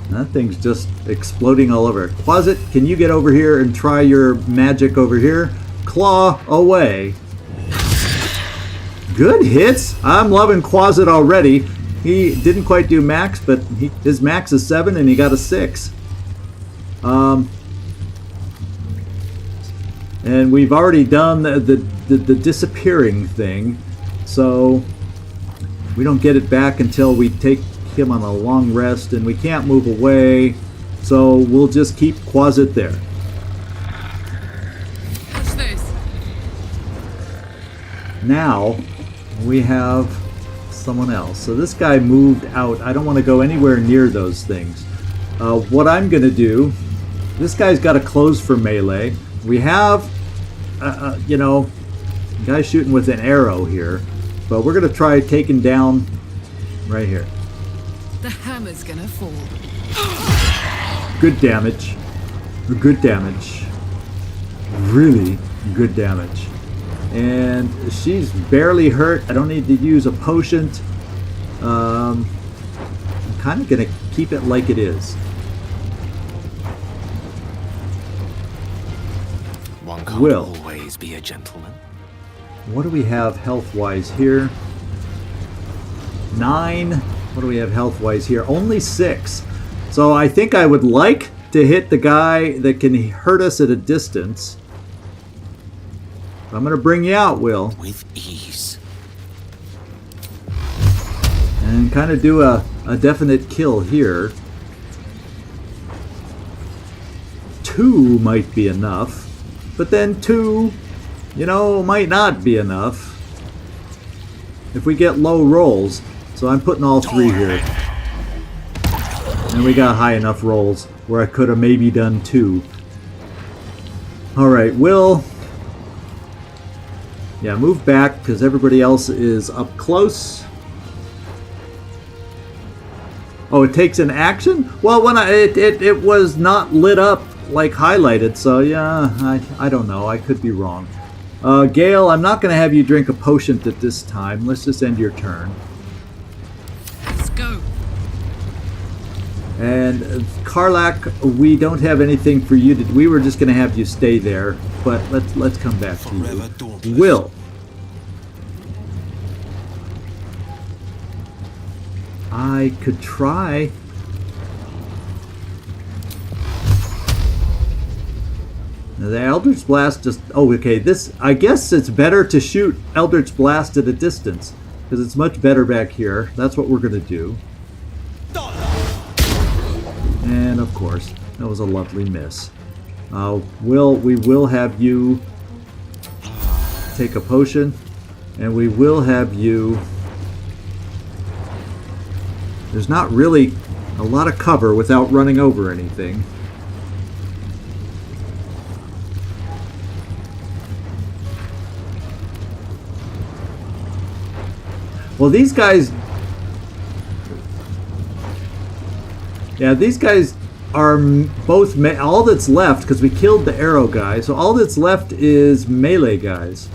That thing's just exploding all over. Quasit, can you get over here and try your magic over here? Claw away. Good hits. I'm loving Quasit already. He didn't quite do max, but his max is 7 and he got a 6. And we've already done the disappearing thing, so we don't get it back until we take him on a long rest, and we can't move away, so we'll just keep Quasit there. What's this? Now we have someone else. So this guy moved out. I don't want to go anywhere near those things. What I'm going to do, this guy's got to close for melee. We have, you know, a guy shooting with an arrow here, but we're going to try taking down right here. The hammer's gonna fall. Good damage. Good damage. Really good damage. And she's barely hurt. I don't need to use a potion. I'm kind of going to keep it like it is. One can't Will. always be a gentleman. What do we have health-wise here? 9. What do we have health-wise here? Only 6. So I think I would like to hit the guy that can hurt us at a distance. I'm going to bring you out, Will. With ease. And kind of do a definite kill here. 2 might be enough. But then 2, you know, might not be enough. If we get low rolls. So I'm putting all 3 here. And we got high enough rolls where I could have maybe done 2. Alright, Will. Yeah, move back because everybody else is up close. Oh, it takes an action? Well, when it was not lit up like highlighted, so yeah, I don't know. I could be wrong. Gale, I'm not going to have you drink a potion at this time. Let's just end your turn. Let's go. And Karlach, we don't have anything for you to. We were just going to have you stay there, but let's come back to you. Will. I could try. Now the Eldritch Blast just. Oh, okay. This. I guess it's better to shoot Eldritch Blast at a distance because it's much better back here. That's what we're going to do. And of course, that was a lovely miss. We will have you take a potion, and we will have you. There's not really a lot of cover without running over anything. Well, these guys. Yeah, these guys are both all that's left because we killed the arrow guy. So all that's left is melee guys.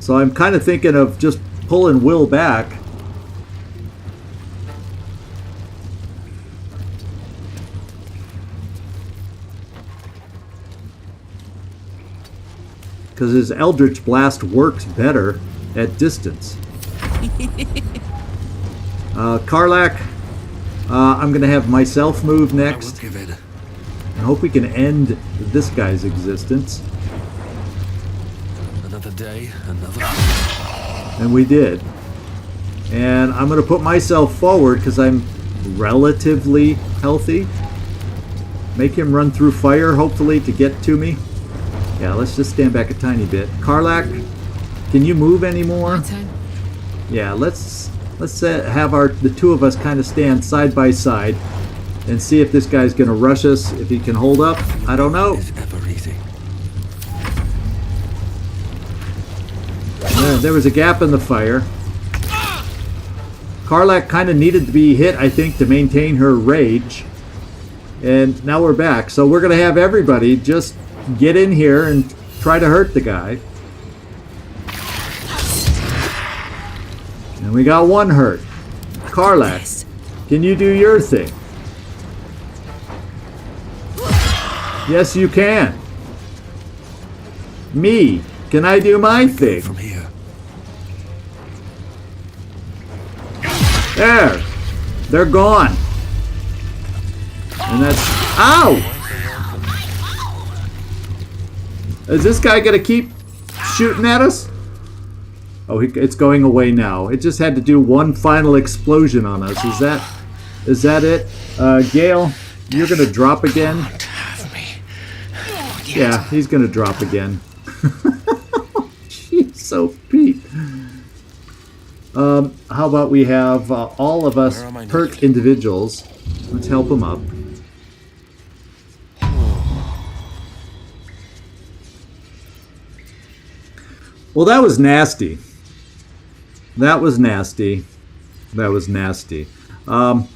So I'm kind of thinking of just pulling Will back. Because his Eldritch Blast works better at distance. Karlach, I'm going to have myself move next. I will give it. I hope we can end this guy's existence. Another day, another. And we did. And I'm going to put myself forward because I'm relatively healthy. Make him run through fire, hopefully, to get to me. Yeah, let's just stand back a tiny bit. Karlach, can you move anymore? My turn. Yeah, let's have the two of us kind of stand side by side and see if this guy's going to rush us, if he can hold up. I don't know. Is ever easy. There was a gap in the fire. Karlach kind of needed to be hit, I think, to maintain her rage. And now we're back. So we're going to have everybody just get in here and try to hurt the guy. And we got one hurt. Karlach, can you do your thing? Yes, you can. Me, can I do my thing? From here. There. They're gone. And that's... Ow! Is this guy going to keep shooting at us? Oh, it's going away now. It just had to do one final explosion on us. Is that it? Gale, you're going to drop again? Have me. Yeah, he's going to drop again. Jeez, so Pete. How about we have all of us hurt individuals. Let's help them up. Well, that was nasty. That was nasty. That was nasty. I'm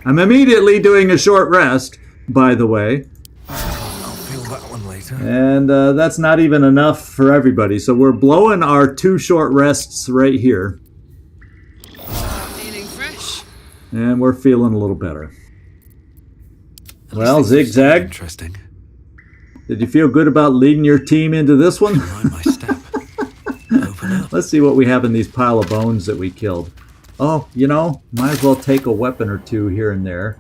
immediately doing a short rest, by the way. I'll feel that one later. And that's not even enough for everybody. So we're blowing our 2 short rests right here. Feeling fresh? And we're feeling a little better. Well, Zigzag, Interesting. did you feel good about leading your team into this one? Mind my step. Open up. Let's see what we have in these pile of bones that we killed. Oh, you know, might as well take a weapon or two here and there.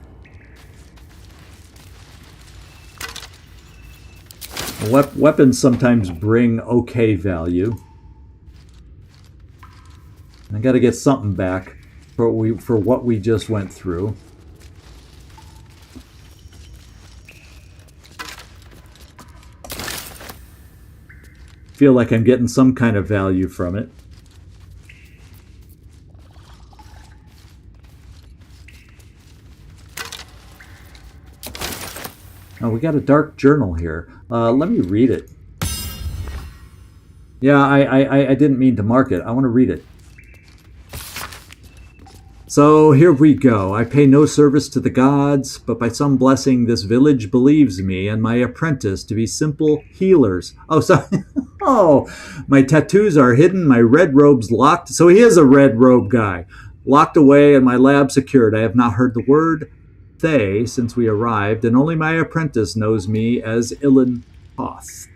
Weapons sometimes bring okay value. I got to get something back for what we just went through. Feel like I'm getting some kind of value from it. Oh, we got a dark journal here. Let me read it. Yeah, I didn't mean to mark it. I want to read it. So here we go. I pay no service to the gods, but by some blessing this village believes me and my apprentice to be simple healers. Oh, sorry. Oh, my tattoos are hidden, my red robe's locked. So he is a red robe guy. Locked away and my lab secured. I have not heard the word Thay since we arrived, and only my apprentice knows me as Ilan Hoth.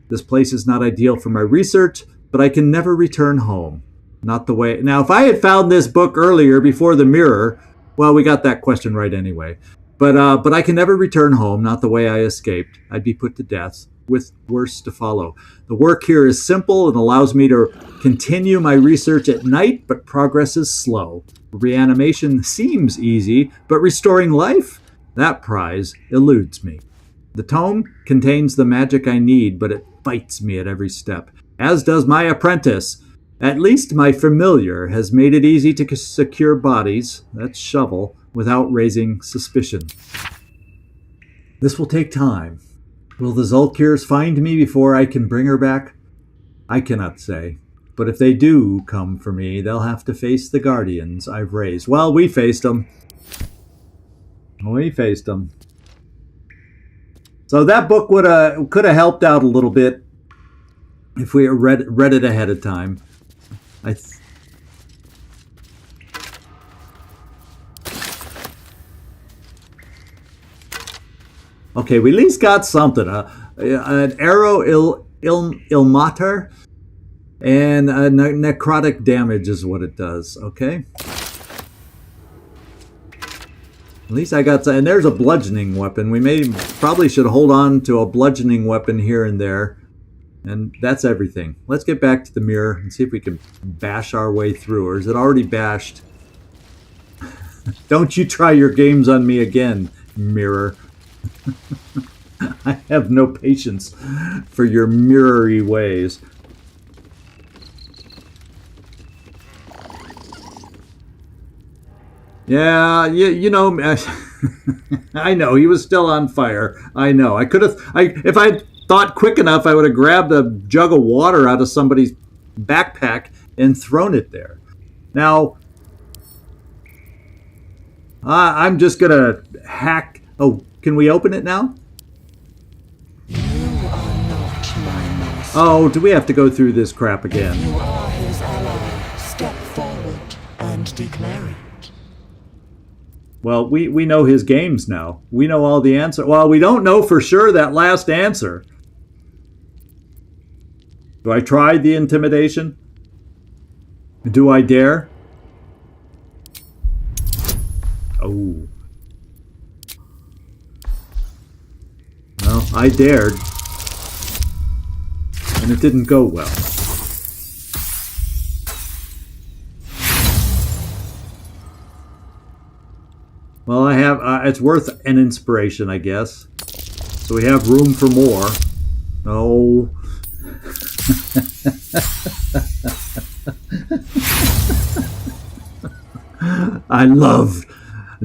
This place is not ideal for my research, but I can never return home. Not the way... Now, if I had found this book earlier before the mirror, well, we got that question right anyway. But I can never return home, not the way I escaped. I'd be put to death, with worse to follow. The work here is simple and allows me to continue my research at night, but progress is slow. Reanimation seems easy, but restoring life? That prize eludes me. The tome contains the magic I need, but it fights me at every step, as does my apprentice. At least my familiar has made it easy to secure bodies, that's shovel, without raising suspicion. This will take time. Will the Zulkirs find me before I can bring her back? I cannot say. But if they do come for me, they'll have to face the guardians I've raised. Well, we faced them. We faced them. So that book could have helped out a little bit if we read it ahead of time. Okay, we at least got something. An arrow ilmater and necrotic damage is what it does. Okay. At least I got, and there's a bludgeoning weapon. We probably should hold on to a bludgeoning weapon here and there. And that's everything. Let's get back to the mirror and see if we can bash our way through. Or is it already bashed? Don't you try your games on me again, mirror. I have no patience for your mirrory ways. Yeah, you know, I know, he was still on fire. I know. If I'd thought quick enough, I would have grabbed a jug of water out of somebody's backpack and thrown it there. Now, I'm just going to hack... Oh, can we open it now? You are not my master. Oh, do we have to go through this crap again? You are his ally. Step forward and declare it. Well, we know his games now. We know all the answer. Well, we don't know for sure that last answer. Do I try the intimidation? Do I dare? Oh. Well, I dared. And it didn't go well. Well, I have, it's worth an inspiration, I guess. So we have room for more. Oh. I love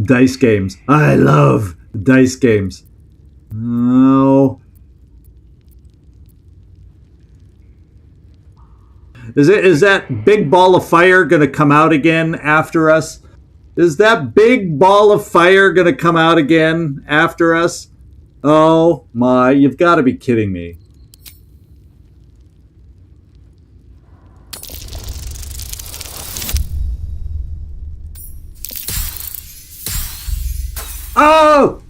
dice games. I love dice games. Oh. Is that big ball of fire going to come out again after us? Is that big ball of fire going to come out again after us? Oh my, you've got to be kidding me. Oh!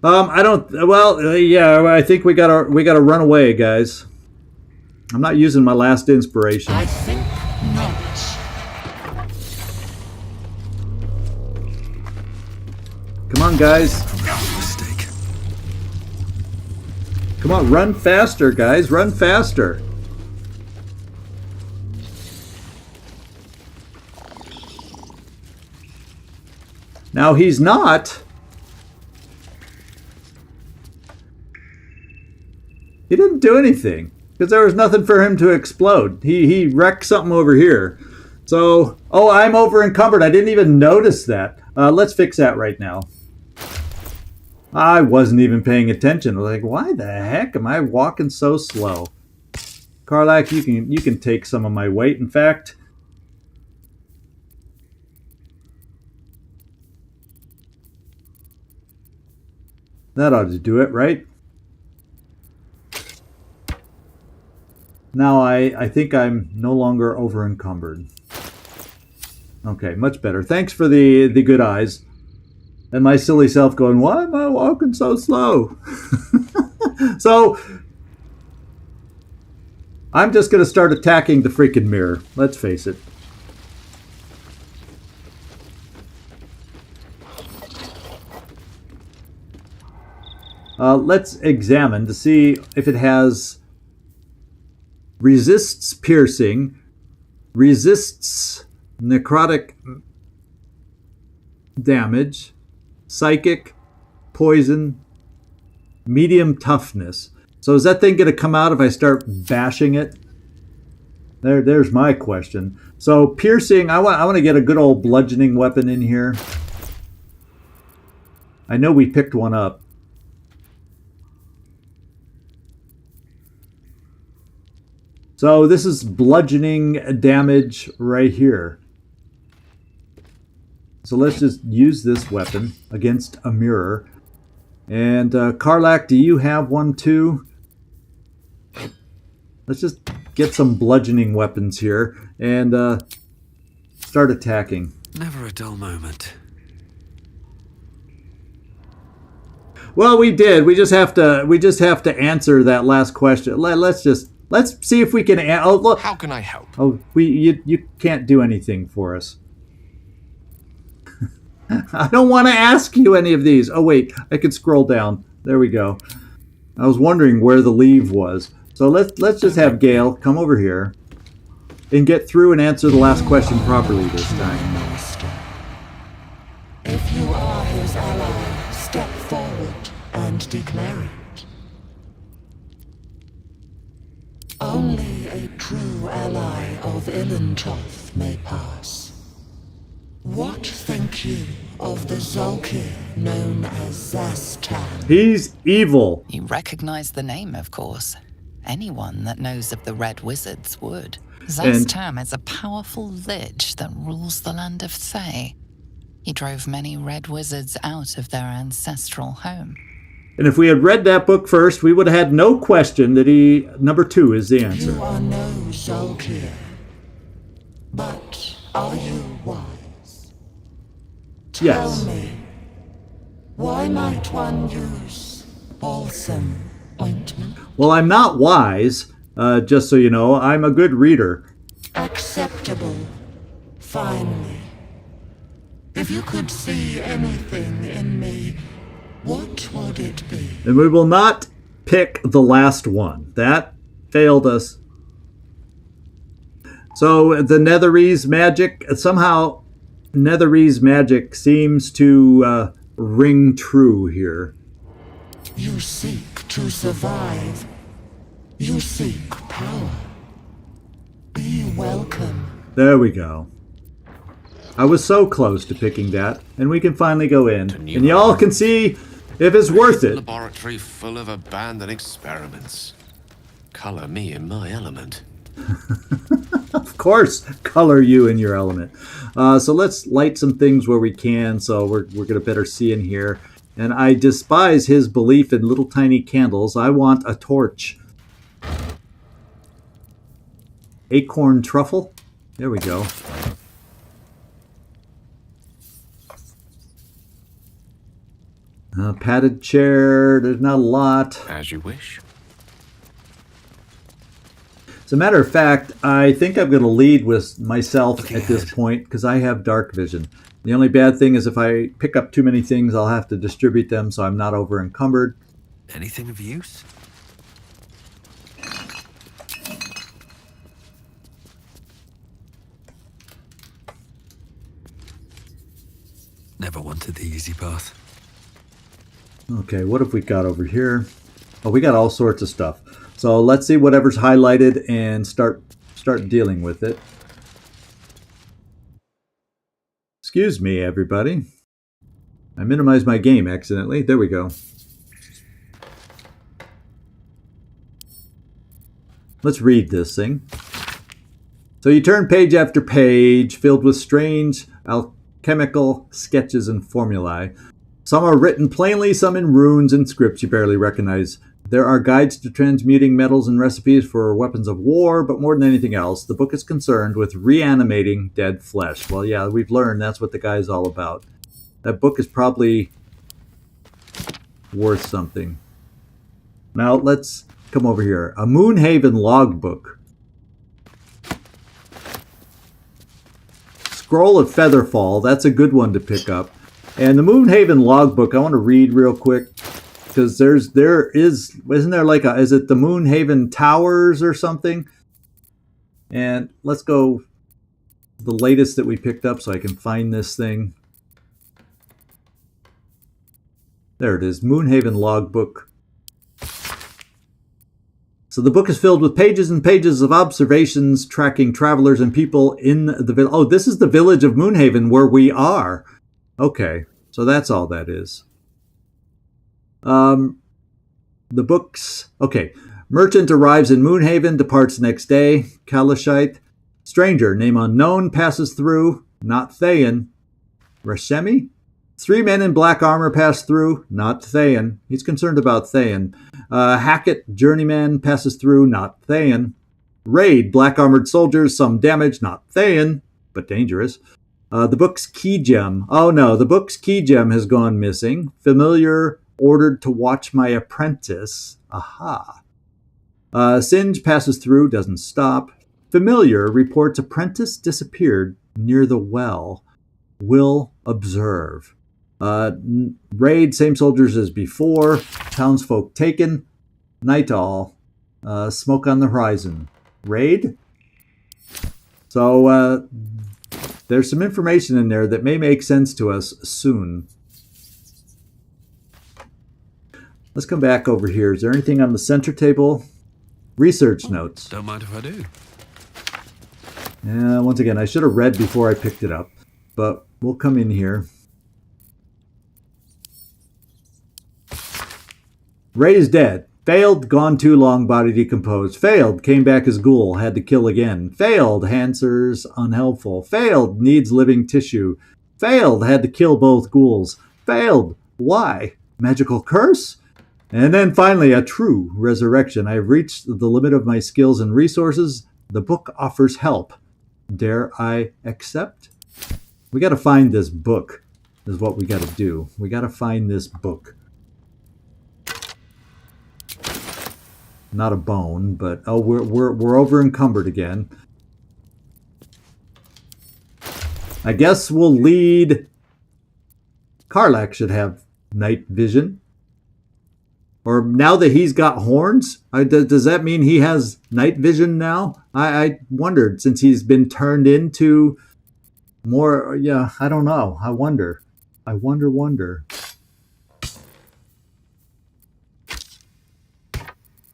I don't. Well, yeah. I think we gotta run away, guys. I'm not using my last inspiration. I think not. Come on, guys. Mistake. Come on, run faster, guys. Run faster. Now he's not. He didn't do anything because there was nothing for him to explode. He wrecked something over here. So, oh, I'm over encumbered. I didn't even notice that. Let's fix that right now. I wasn't even paying attention. I was like, why the heck am I walking so slow? Karlach, you can take some of my weight. In fact, that ought to do it, right? Now I think I'm no longer over encumbered. Okay, much better. Thanks for the good eyes. And my silly self going, why am I walking so slow? So, I'm just going to start attacking the freaking mirror. Let's face it. Let's examine to see if it has resists piercing, resists necrotic damage, psychic, poison, medium toughness. So is that thing going to come out if I start bashing it? There's my question. So piercing, I want to get a good old bludgeoning weapon in here. I know we picked one up. So this is bludgeoning damage right here. So let's just use this weapon against a mirror. And Karlach, do you have one too? Let's just get some bludgeoning weapons here and start attacking. Never a dull moment. Well, we did. We just have to answer that last question. Let's see if we can. Oh, look. How can I help? Oh, you can't do anything for us. I don't want to ask you any of these. Oh wait, I can scroll down. There we go. I was wondering where the leave was. So let's just have Gale come over here and get through and answer the last question properly this time. Master. If you are his ally, step forward and declare it. Only a true ally of Ilintoth may pass. What think you of the Zolkir known as Zastan? He's evil. You recognize the name, of course. Anyone that knows of the Red Wizards would. Zastam is a powerful lich that rules the land of Thay. He drove many Red Wizards out of their ancestral home. And if we had read that book first, we would have had no question that number 2 is the answer. You are no Zolkir, but are you wise? Yes. Tell me, why might one use balsam ointment? Well, I'm not wise, just so you know. I'm a good reader. Acceptable, finally. If you could see anything in me, what would it be? And we will not pick the last one. That failed us. So the Netherese magic, somehow Netherese magic seems to ring true here. You seek to survive. You seek power. Be welcome. There we go. I was so close to picking that, and we can finally go in. And y'all can see if it's worth it. Laboratory full of abandoned experiments. Color me in my element. Of course, color you in your element. So let's light some things where we can, so we're going to better see in here. And I despise his belief in little tiny candles. I want a torch. Acorn truffle. There we go. Padded chair. There's not a lot. As you wish. As a matter of fact, I think I'm going to lead with myself at this point because I have dark vision. The only bad thing is if I pick up too many things, I'll have to distribute them so I'm not over encumbered. Anything of use? Never wanted the easy path. Okay, what have we got over here? Oh, we got all sorts of stuff. So let's see whatever's highlighted and start dealing with it. Excuse me, everybody. I minimized my game accidentally. There we go. Let's read this thing. So you turn page after page, filled with strange alchemical sketches and formulae. Some are written plainly, some in runes and scripts you barely recognize. There are guides to transmuting metals and recipes for weapons of war, but more than anything else, the book is concerned with reanimating dead flesh. Well, yeah, we've learned that's what the guy's all about. That book is probably worth something. Now, let's come over here. A Moonhaven logbook. Scroll of Featherfall. That's a good one to pick up. And the Moonhaven logbook, I want to read real quick. Because isn't there like is it the Moonhaven Towers or something? And let's go the latest that we picked up so I can find this thing. There it is, Moonhaven logbook. So the book is filled with pages and pages of observations tracking travelers and people in the village. Oh, this is the village of Moonhaven where we are. Okay, so that's all that is. The books. Okay. Merchant arrives in Moonhaven, departs next day. Kalashite. Stranger, name unknown, passes through. Not Thayan. Rashemi? 3 men in black armor pass through. Not Thayan. He's concerned about Thayan. Hackett, journeyman, passes through. Not Thayan. Raid, black armored soldiers, some damage. Not Thayan, but dangerous. The book's key gem. Oh no, the book's key gem has gone missing. Familiar ordered to watch my apprentice. Aha. Singe passes through, doesn't stop. Familiar reports apprentice disappeared near the well. Will observe. Raid, same soldiers as before. Townsfolk taken. Night all. Smoke on the horizon. Raid? So, there's some information in there that may make sense to us soon. Let's come back over here. Is there anything on the center table? Research notes. Don't mind if I do. Yeah, once again, I should have read before I picked it up. But we'll come in here. Ray is dead. Failed, gone too long, body decomposed. Failed, came back as ghoul, had to kill again. Failed, answers unhelpful. Failed, needs living tissue. Failed, had to kill both ghouls. Failed, why? Magical curse? And then finally, a true resurrection. I've reached the limit of my skills and resources. The book offers help. Dare I accept? We got to find this book, is what we got to do. We got to find this book. Not a bone, but oh, we're over encumbered again. I guess we'll lead. Karlach should have night vision. Or now that he's got horns, does that mean he has night vision now? I wondered, since he's been turned into more. Yeah, I don't know. I wonder. I wonder.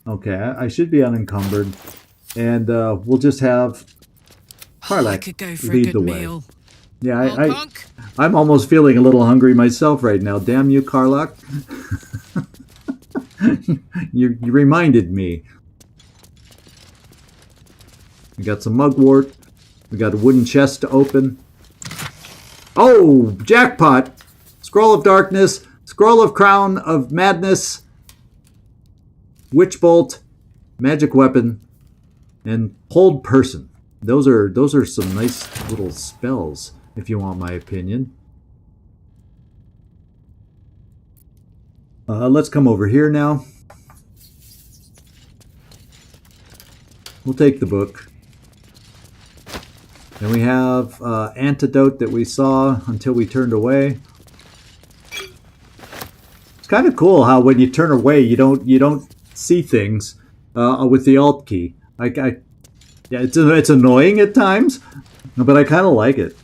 Okay, I should be unencumbered, and we'll just have Karlach lead the way. Meal. Yeah, I'm almost feeling a little hungry myself right now. Damn you, Karlach! you reminded me. We got some mugwort. We got a wooden chest to open. Oh, jackpot! Scroll of Darkness, Scroll of Crown of Madness, Witch Bolt, Magic Weapon, and Hold Person. Those are some nice little spells, if you want my opinion. Let's come over here now. We'll take the book. And we have antidote that we saw until we turned away. It's kind of cool how when you turn away, you don't see things with the Alt key. Yeah, it's annoying at times, but I kind of like it.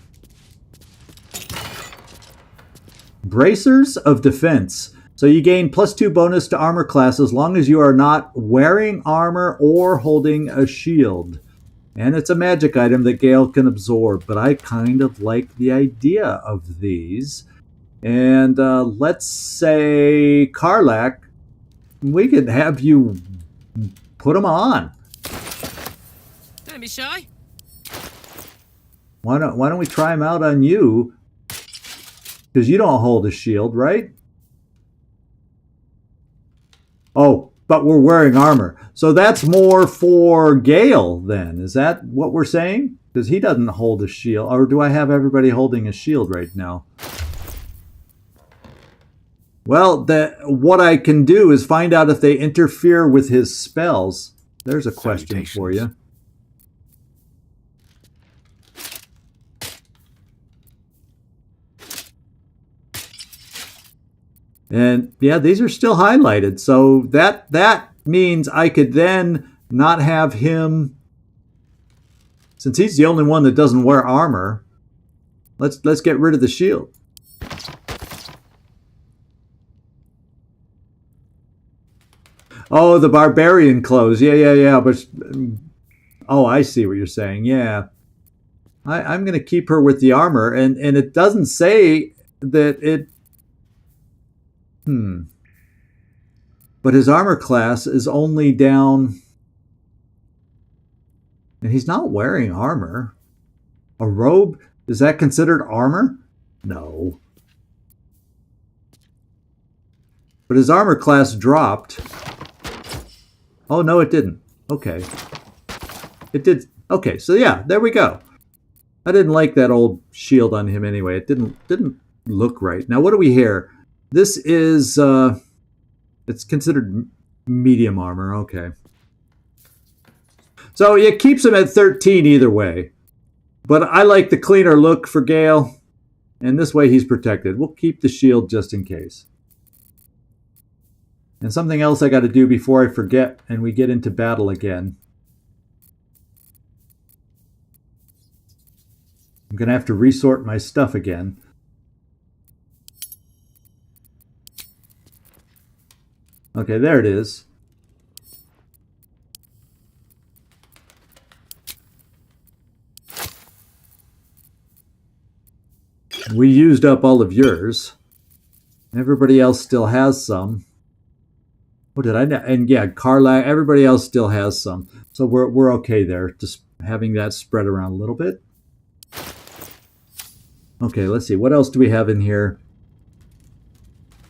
Bracers of Defense. So you gain +2 bonus to armor class as long as you are not wearing armor or holding a shield. And it's a magic item that Gale can absorb, but I kind of like the idea of these. And let's say, Karlach, we could have you put them on. Don't be shy. Why don't we try them out on you? Because you don't hold a shield, right? Oh, but we're wearing armor. So that's more for Gale then. Is that what we're saying? Because he doesn't hold a shield. Or do I have everybody holding a shield right now? Well, what I can do is find out if they interfere with his spells. There's a question for you. And yeah, these are still highlighted. So that means I could then not have him, since he's the only one that doesn't wear armor. Let's get rid of the shield. Oh, the barbarian clothes. Yeah. But oh, I see what you're saying. Yeah, I'm going to keep her with the armor, and it doesn't say that it. But his armor class is only down, and he's not wearing armor. A robe, is that considered armor? No. But his armor class dropped. Oh, no, it didn't. Okay. It did. Okay, so yeah, there we go. I didn't like that old shield on him anyway. It didn't look right. Now, what do we hear? This is, it's considered medium armor. Okay. So it keeps him at 13 either way. But I like the cleaner look for Gale. And this way he's protected. We'll keep the shield just in case. And something else I got to do before I forget and we get into battle again. I'm going to have to resort my stuff again. Okay, there it is. We used up all of yours. Everybody else still has some. What did I know? And yeah, Karlach, everybody else still has some. So we're okay there. Just having that spread around a little bit. Okay, let's see. What else do we have in here?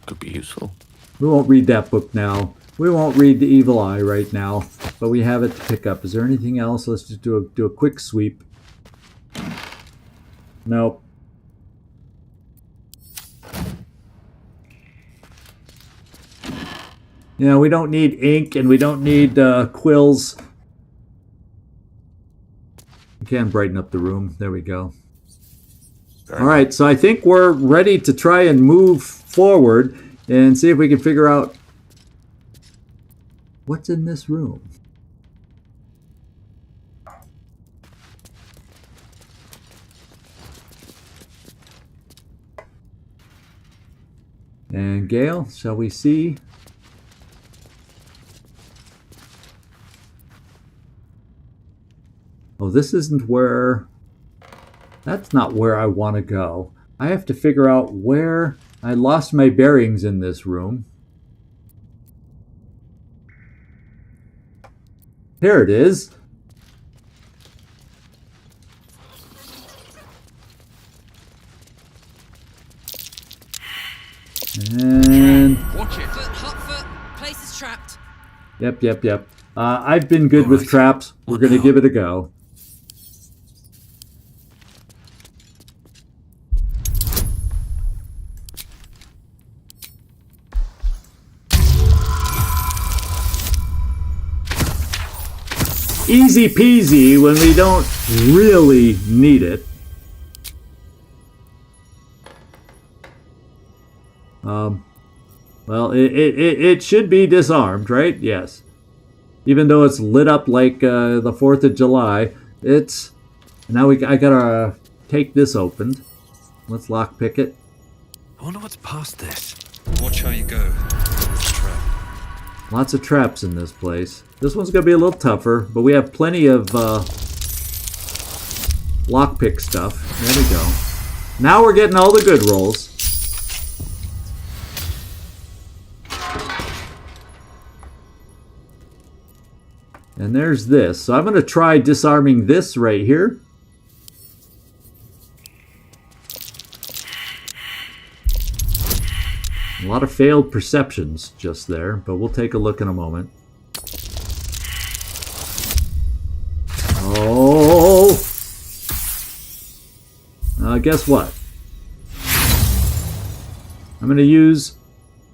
Could be useful. We won't read that book now. We won't read The Evil Eye right now, but we have it to pick up. Is there anything else? Let's just do a quick sweep. Nope. Yeah, we don't need ink and we don't need quills. We can brighten up the room. There we go. All right, so I think we're ready to try and move forward and see if we can figure out what's in this room. And Gale, shall we see? Oh, this isn't where... That's not where I want to go. I have to figure out where... I lost my bearings in this room. Here it is. And... Watch it. Hot foot. Place is trapped. Yep. I've been good with traps. We're going to give it a go. Easy peasy when we don't really need it. Well, it should be disarmed, right? Yes. Even though it's lit up like the 4th of July, it's... Now I gotta take this opened. Let's lockpick it. I wonder what's past this. Watch how you go. It's a trap. Lots of traps in this place. This one's going to be a little tougher, but we have plenty of lockpick stuff. There we go. Now we're getting all the good rolls. And there's this. So I'm going to try disarming this right here. A lot of failed perceptions just there, but we'll take a look in a moment. Oh! Guess what? I'm going to use...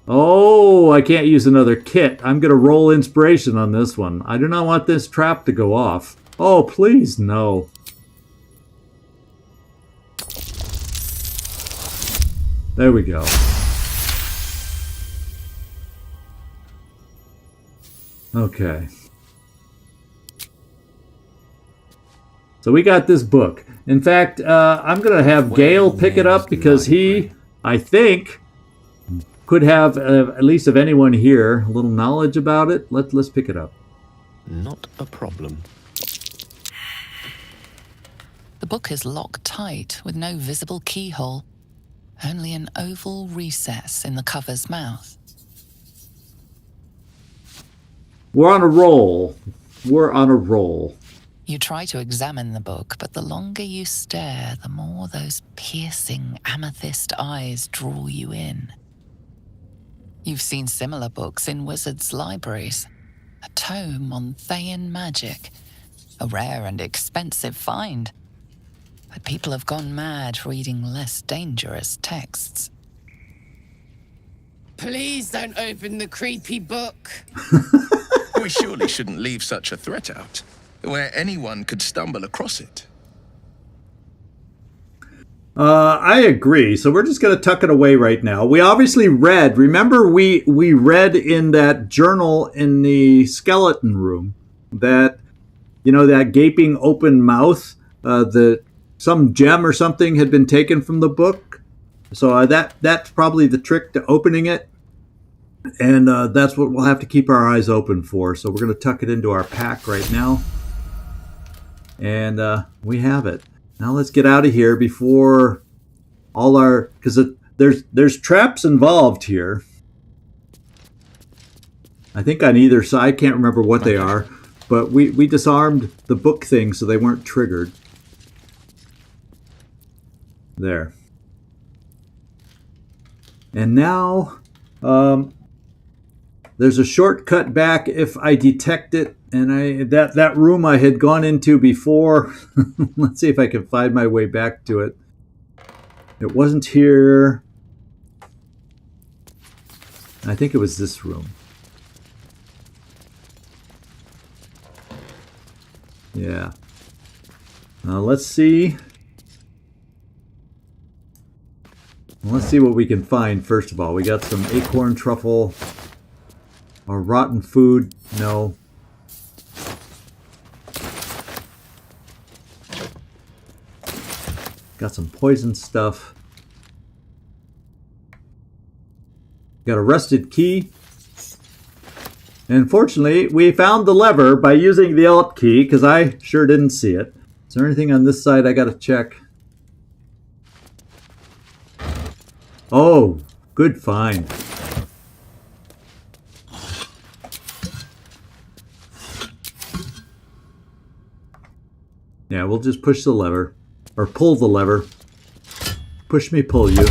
Oh, I can't use another kit. I'm going to roll inspiration on this one. I do not want this trap to go off. Oh, please, no. There we go. Okay. So we got this book. In fact, I'm going to have Gale pick it up because he, I think, could have, at least of anyone here, a little knowledge about it. Let's pick it up. Not a problem. The book is locked tight with no visible keyhole, only an oval recess in the cover's mouth. We're on a roll. We're on a roll. You try to examine the book, but the longer you stare, the more those piercing amethyst eyes draw you in. You've seen similar books in wizards' libraries. A tome on Thayan magic, a rare and expensive find. But people have gone mad reading less dangerous texts. Please don't open the creepy book. We surely shouldn't leave such a threat out, where anyone could stumble across it. I agree. So we're just going to tuck it away right now. We obviously read. Remember, we read in that journal in the skeleton room that, you know, that gaping open mouth, some gem or something had been taken from the book. So that's probably the trick to opening it. And that's what we'll have to keep our eyes open for. So we're going to tuck it into our pack right now. And we have it. Now let's get out of here before all our... Because there's traps involved here. I think on either side. I can't remember what they are. But we disarmed the book thing so they weren't triggered. There. And now there's a shortcut back if I detect it. And that room I had gone into before. Let's see if I can find my way back to it. It wasn't here. I think it was this room. Yeah. Let's see. Let's see what we can find first of all. We got some acorn truffle or rotten food. No. Got some poison stuff. Got a rusted key. And fortunately, we found the lever by using the Alt key, because I sure didn't see it. Is there anything on this side I gotta check? Oh, good find. Yeah, we'll just push the lever. Or pull the lever. Push me, pull you.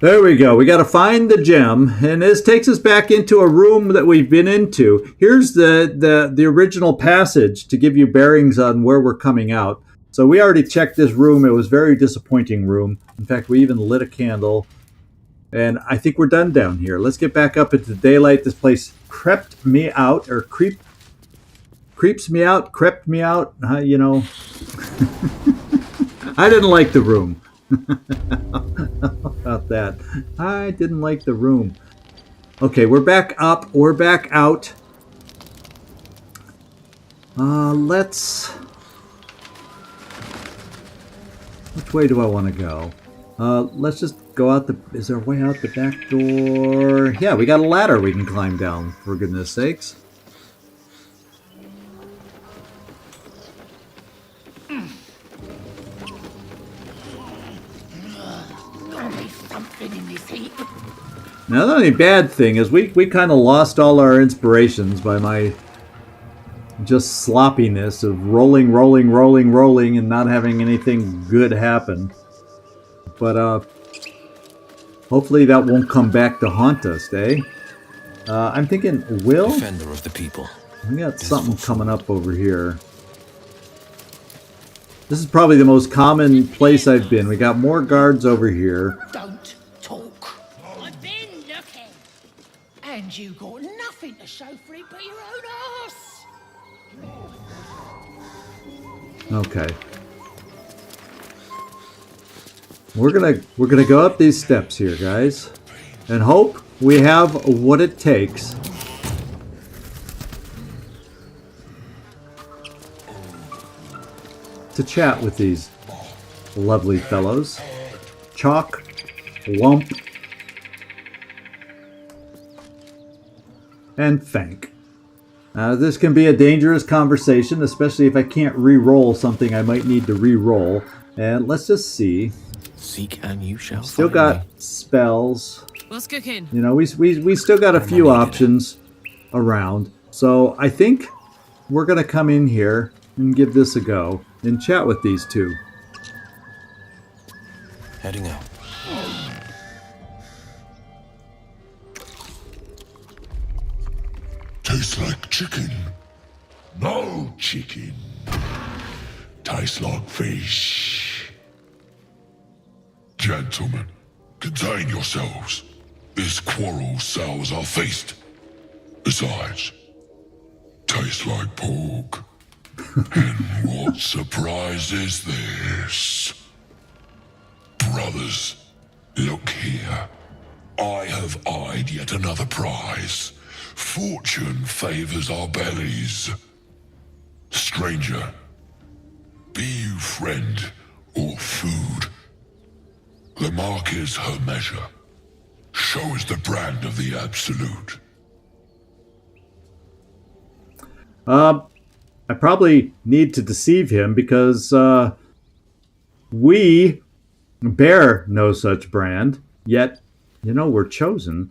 There we go. We got to find the gem, and this takes us back into a room that we've been into. Here's the original passage to give you bearings on where we're coming out. So we already checked this room. It was a very disappointing room. In fact, we even lit a candle, and I think we're done down here. Let's get back up into daylight. This place crept me out, or creeps me out, crept me out. You know, I didn't like the room. About that. I didn't like the room. Okay, we're back up. We're back out. Let's... Which way do I want to go? Let's just go out the... Is there a way out the back door? Yeah, we got a ladder we can climb down, for goodness sakes. Now, the only bad thing is we kind of lost all our inspirations by my just sloppiness of rolling, and not having anything good happen. But hopefully that won't come back to haunt us, eh? I'm thinking, Will? Defender of the people. We got something coming up over here. This is probably the most common place I've been. We got more guards over here. Don't talk. I've been looking. And you got nothing to show for it but your own arse. Okay. We're gonna go up these steps here, guys, and hope we have what it takes. To chat with these lovely fellows. Chalk, Lump, and Fank. This can be a dangerous conversation, especially if I can't re-roll something I might need to re-roll. And let's just see. Seek and you shall Still got spells. What's cooking? You know, we still got a few options around. So I think we're gonna come in here and give this a go and chat with these two. Heading out. Tastes like chicken. No chicken. Tastes like fish. Gentlemen, contain yourselves. This quarrel sours our feast. Besides, tastes like pork. And what surprise is this? Brothers, look here. I have eyed yet another prize. Fortune favors our bellies. Stranger, be you friend or food. The mark is her measure. Show is the brand of the absolute. I probably need to deceive him because we bear no such brand, yet, we're chosen.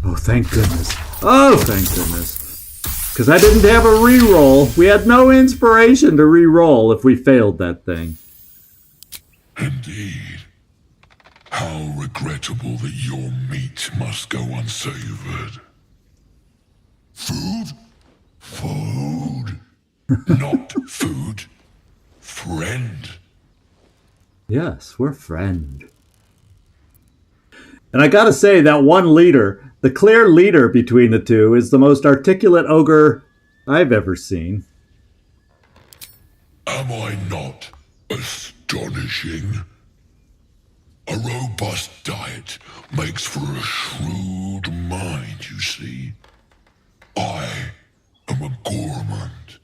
Oh, thank goodness. Oh, thank goodness. Because I didn't have a reroll. We had no inspiration to reroll if we failed that thing. Indeed. How regrettable that your meat must go unsavored. Food? Food. Not food. Friend. Yes, we're friend. And I gotta say, that one leader, the clear leader between the two, is the most articulate ogre I've ever seen. Am I not astonishing? A robust diet makes for a shrewd mind, you see. I am a gourmand.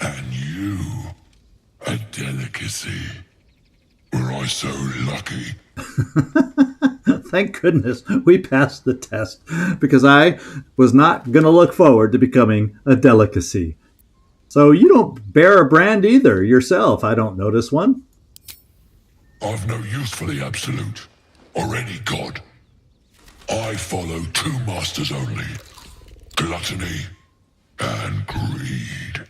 And you, a delicacy. Were I so lucky? Thank goodness we passed the test, because I was not going to look forward to becoming a delicacy. So you don't bear a brand either yourself. I don't notice one. I've no use for the absolute, or any god. I follow two masters only, gluttony and greed.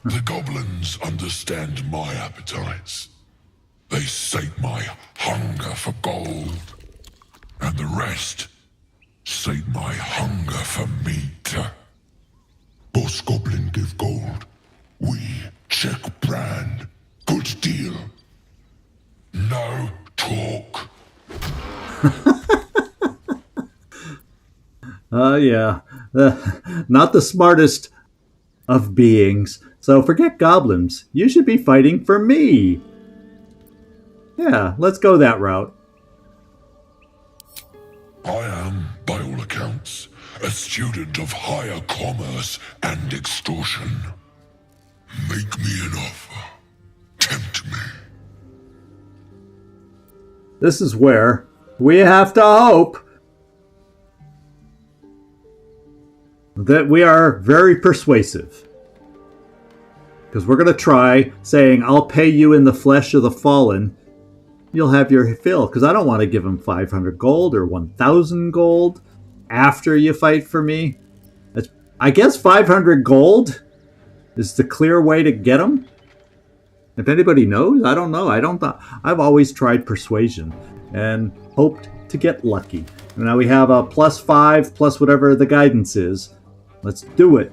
The goblins understand my appetites. They sate my hunger for gold, and the rest sate my hunger for meat. Boss goblin give gold, we check brand. Good deal. No talk. Yeah. Not the smartest of beings. So forget goblins. You should be fighting for me. Yeah, let's go that route. I am, by all accounts, a student of higher commerce and extortion. Make me an offer. Tempt me. This is where we have to hope that we are very persuasive. Because we're going to try saying, I'll pay you in the flesh of the fallen. You'll have your fill. Because I don't want to give him 500 gold or 1,000 gold after you fight for me. I guess 500 gold is the clear way to get them. If anybody knows, I don't know. I've always tried persuasion and hoped to get lucky. And now we have a +5 plus whatever the guidance is. Let's do it.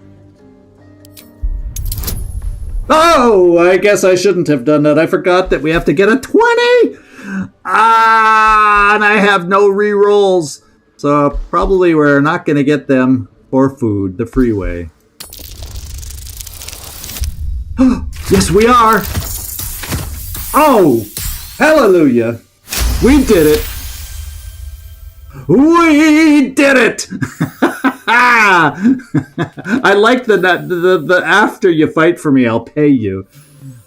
Oh, I guess I shouldn't have done that. I forgot that we have to get a 20. And I have no re-rolls. So probably we're not going to get them for food, the freeway. Yes, we are. Oh, hallelujah. We did it. We did it. I like the after you fight for me, I'll pay you.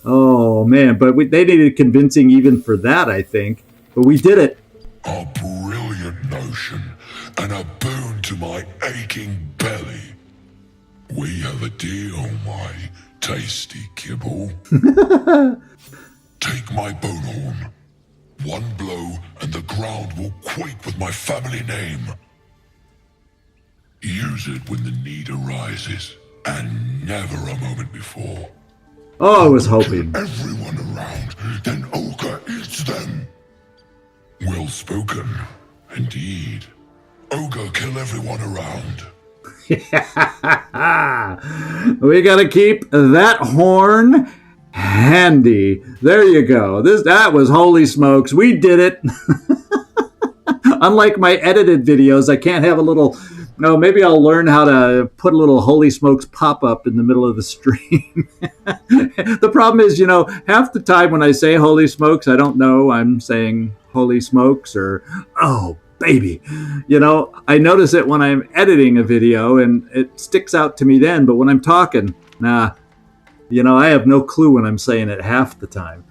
Oh, man. But they needed convincing even for that, I think. But we did it. A brilliant notion and a boon to my aching belly. We have a deal, my tasty kibble. Take my bone horn. One blow and the ground will quake with my family name. Use it when the need arises, and never a moment before. Oh, I was hoping. Kill everyone around, then Ogre eats them. Well spoken, indeed. Ogre kill everyone around. We gotta keep that horn handy. There you go. That was holy smokes. We did it. Unlike my edited videos, I can't have a little... No, maybe I'll learn how to put a little holy smokes pop-up in the middle of the stream. The problem is, half the time when I say holy smokes, I don't know I'm saying holy smokes or, oh, baby. I notice it when I'm editing a video and it sticks out to me then, but when I'm talking, nah. I have no clue when I'm saying it half the time.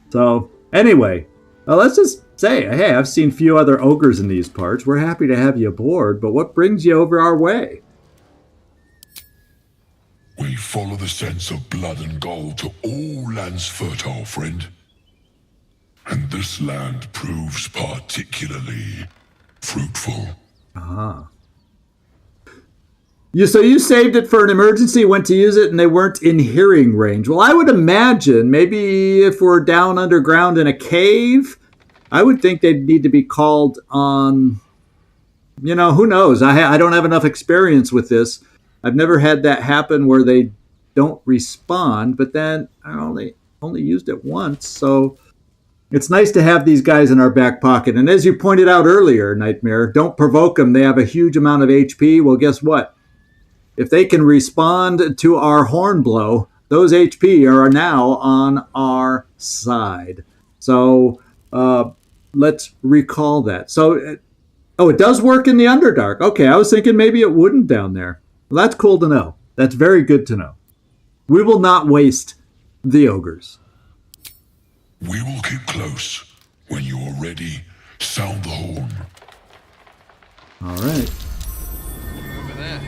So, anyway, let's just say, hey, I've seen few other ogres in these parts. We're happy to have you aboard, but what brings you over our way? the sense of blood and gold to all lands fertile, friend. And this land proves particularly fruitful. Ah. So you saved it for an emergency, went to use it, and they weren't in hearing range. Well, I would imagine maybe if we're down underground in a cave, I would think they'd need to be called on, who knows? I don't have enough experience with this. I've never had that happen where they don't respond, but then I only used it once, so it's nice to have these guys in our back pocket. And as you pointed out earlier, Nightmare, don't provoke them. They have a huge amount of HP. Well, guess what? If they can respond to our horn blow, those HP are now on our side. So let's recall that. So, it does work in the Underdark. Okay, I was thinking maybe it wouldn't down there. Well, that's cool to know. That's very good to know. We will not waste the ogres. We will keep close. When you are ready, sound the horn. All right. Over there.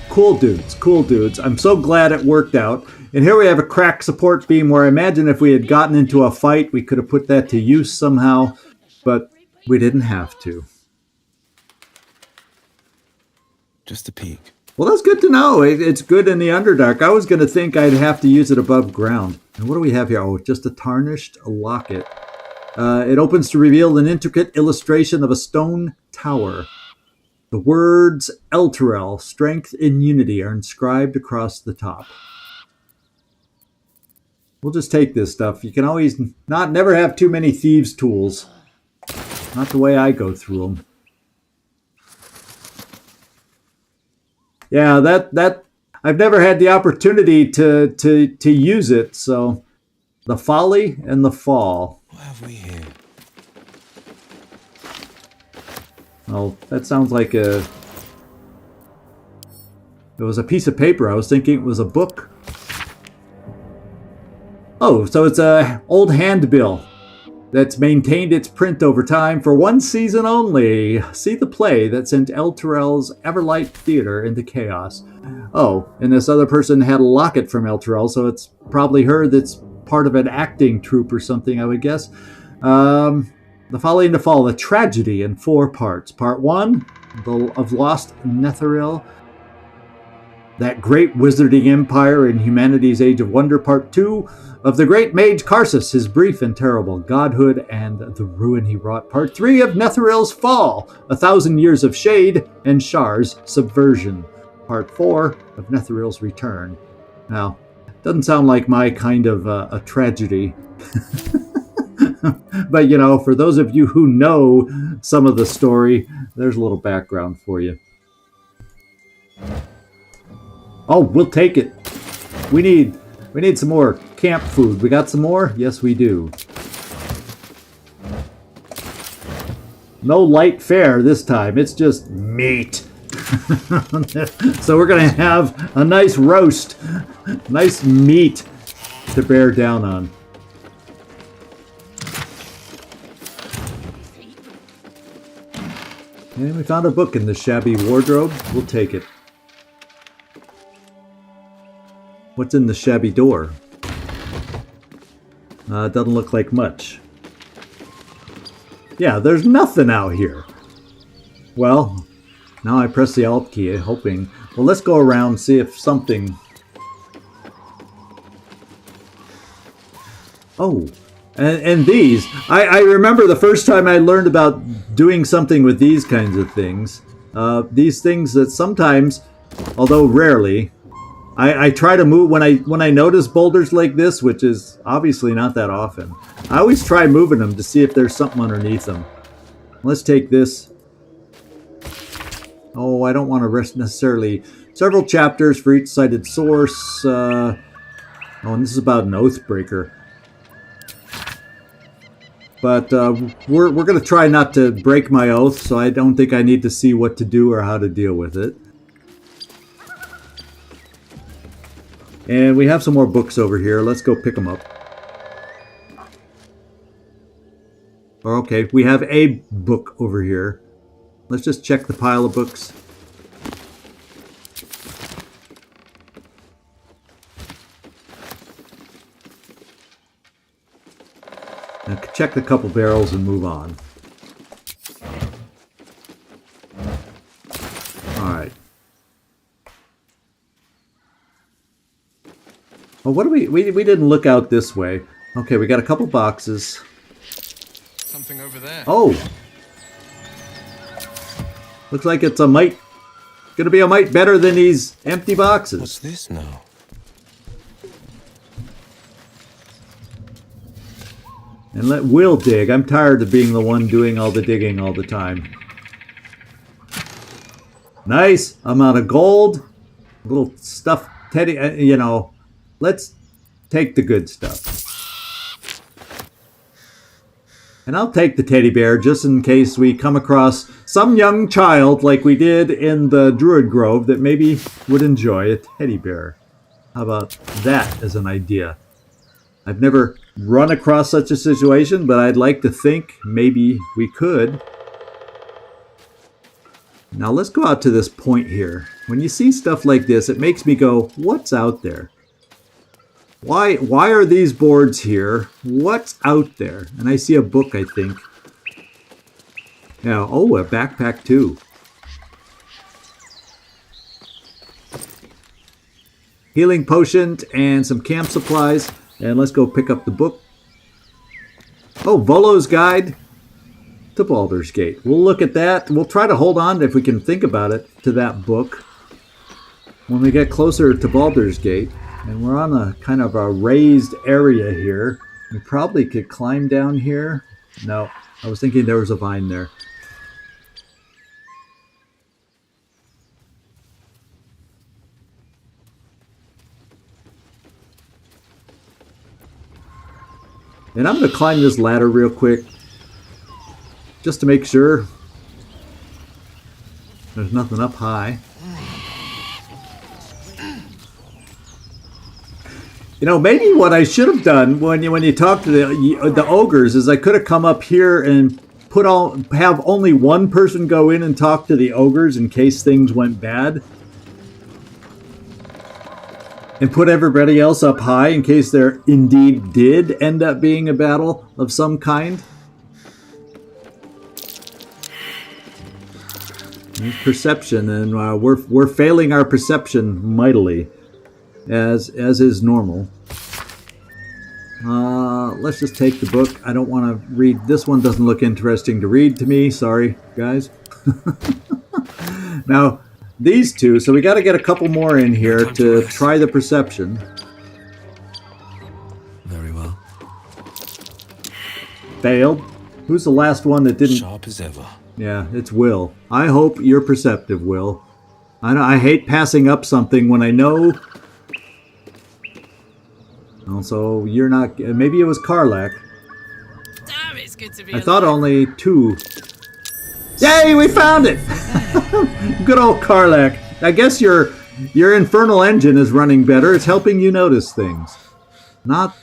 Cool dudes. I'm so glad it worked out. And here we have a cracked support beam where I imagine if we had gotten into a fight, we could have put that to use somehow, but we didn't have to. Just a peek. Well, that's good to know. It's good in the Underdark. I was going to think I'd have to use it above ground. And what do we have here? Oh, just a tarnished locket. It opens to reveal an intricate illustration of a stone tower. The words Elturel, strength and unity, are inscribed across the top. We'll just take this stuff. You can always never have too many thieves' tools. Not the way I go through them. Yeah, that I've never had the opportunity to use it. So, the folly and the fall. What have we here? Oh, that sounds like it was a piece of paper. I was thinking it was a book. Oh, so it's a old handbill that's maintained its print over time for one season only. See the play that sent Elturel's Everlight Theater into chaos. Oh, and this other person had a locket from Elturel, so it's probably her that's part of an acting troupe or something, I would guess. The Folly and the Fall, a tragedy in 4 parts. Part 1, of Lost Netheril, that great wizarding empire in humanity's age of wonder. Part 2, of the great mage Karsus, his brief and terrible godhood and the ruin he wrought. Part 3 of Netheril's fall, 1,000 years of shade and Shar's subversion. Part 4 of Netheril's return. Now, doesn't sound like my kind of a tragedy. But, for those of you who know some of the story, there's a little background for you. Oh, we'll take it. We need some more camp food. We got some more? Yes, we do. No light fare this time. It's just meat. So we're going to have a nice roast. Nice meat to bear down on. And we found a book in the shabby wardrobe. We'll take it. What's in the shabby door? It doesn't look like much. Yeah, there's nothing out here. Well, now I press the Alt key, hoping. Well, let's go around and see if something... Oh, and these. I remember the first time I learned about doing something with these kinds of things. These things that sometimes, although rarely, I try to move when I notice boulders like this, which is obviously not that often. I always try moving them to see if there's something underneath them. Let's take this. Oh, I don't want to rest necessarily. Several chapters for each cited source. Oh, and this is about an Oathbreaker. But we're going to try not to break my oath, so I don't think I need to see what to do or how to deal with it. And we have some more books over here. Let's go pick them up. Okay, we have a book over here. Let's just check the pile of books. check the couple barrels and move on. Alright. Well, what do we didn't look out this way. Okay, we got a couple boxes. Something over there. Oh! Looks like it's a mite. Gonna be a mite better than these empty boxes. What's this now? And let Will dig. I'm tired of being the one doing all the digging all the time. Nice amount of gold. Little stuff, teddy, you know. Let's take the good stuff. And I'll take the teddy bear just in case we come across some young child like we did in the Druid Grove that maybe would enjoy a teddy bear. How about that as an idea? I've never run across such a situation, but I'd like to think maybe we could. Now let's go out to this point here. When you see stuff like this, it makes me go, what's out there? Why are these boards here? What's out there? And I see a book, I think. Yeah, oh, a backpack too. Healing potion and some camp supplies. And let's go pick up the book. Oh, Volo's Guide to Baldur's Gate. We'll look at that. We'll try to hold on, if we can think about it, to that book when we get closer to Baldur's Gate. And we're on a kind of a raised area here. We probably could climb down here. No, I was thinking there was a vine there. And I'm going to climb this ladder real quick, just to make sure there's nothing up high. You know, maybe what I should have done when you talk to the ogres is I could have come up here and have only one person go in and talk to the ogres in case things went bad. And put everybody else up high in case there indeed did end up being a battle of some kind. Perception, and we're failing our perception mightily, as is normal. Let's just take the book. I don't want to read. This one doesn't look interesting to read to me. Sorry, guys. Now, these two, so we got to get a couple more in here to try the perception. Very well. Failed. Who's the last one that didn't? Sharp as ever. Yeah, it's Will. I hope you're perceptive, Will. I hate passing up something when I know. Also, you're not. Maybe it was Karlach. Damn, it's good to be I thought only two. Yay, we found it! Good old Karlach. I guess your infernal engine is running better. It's helping you notice things. Not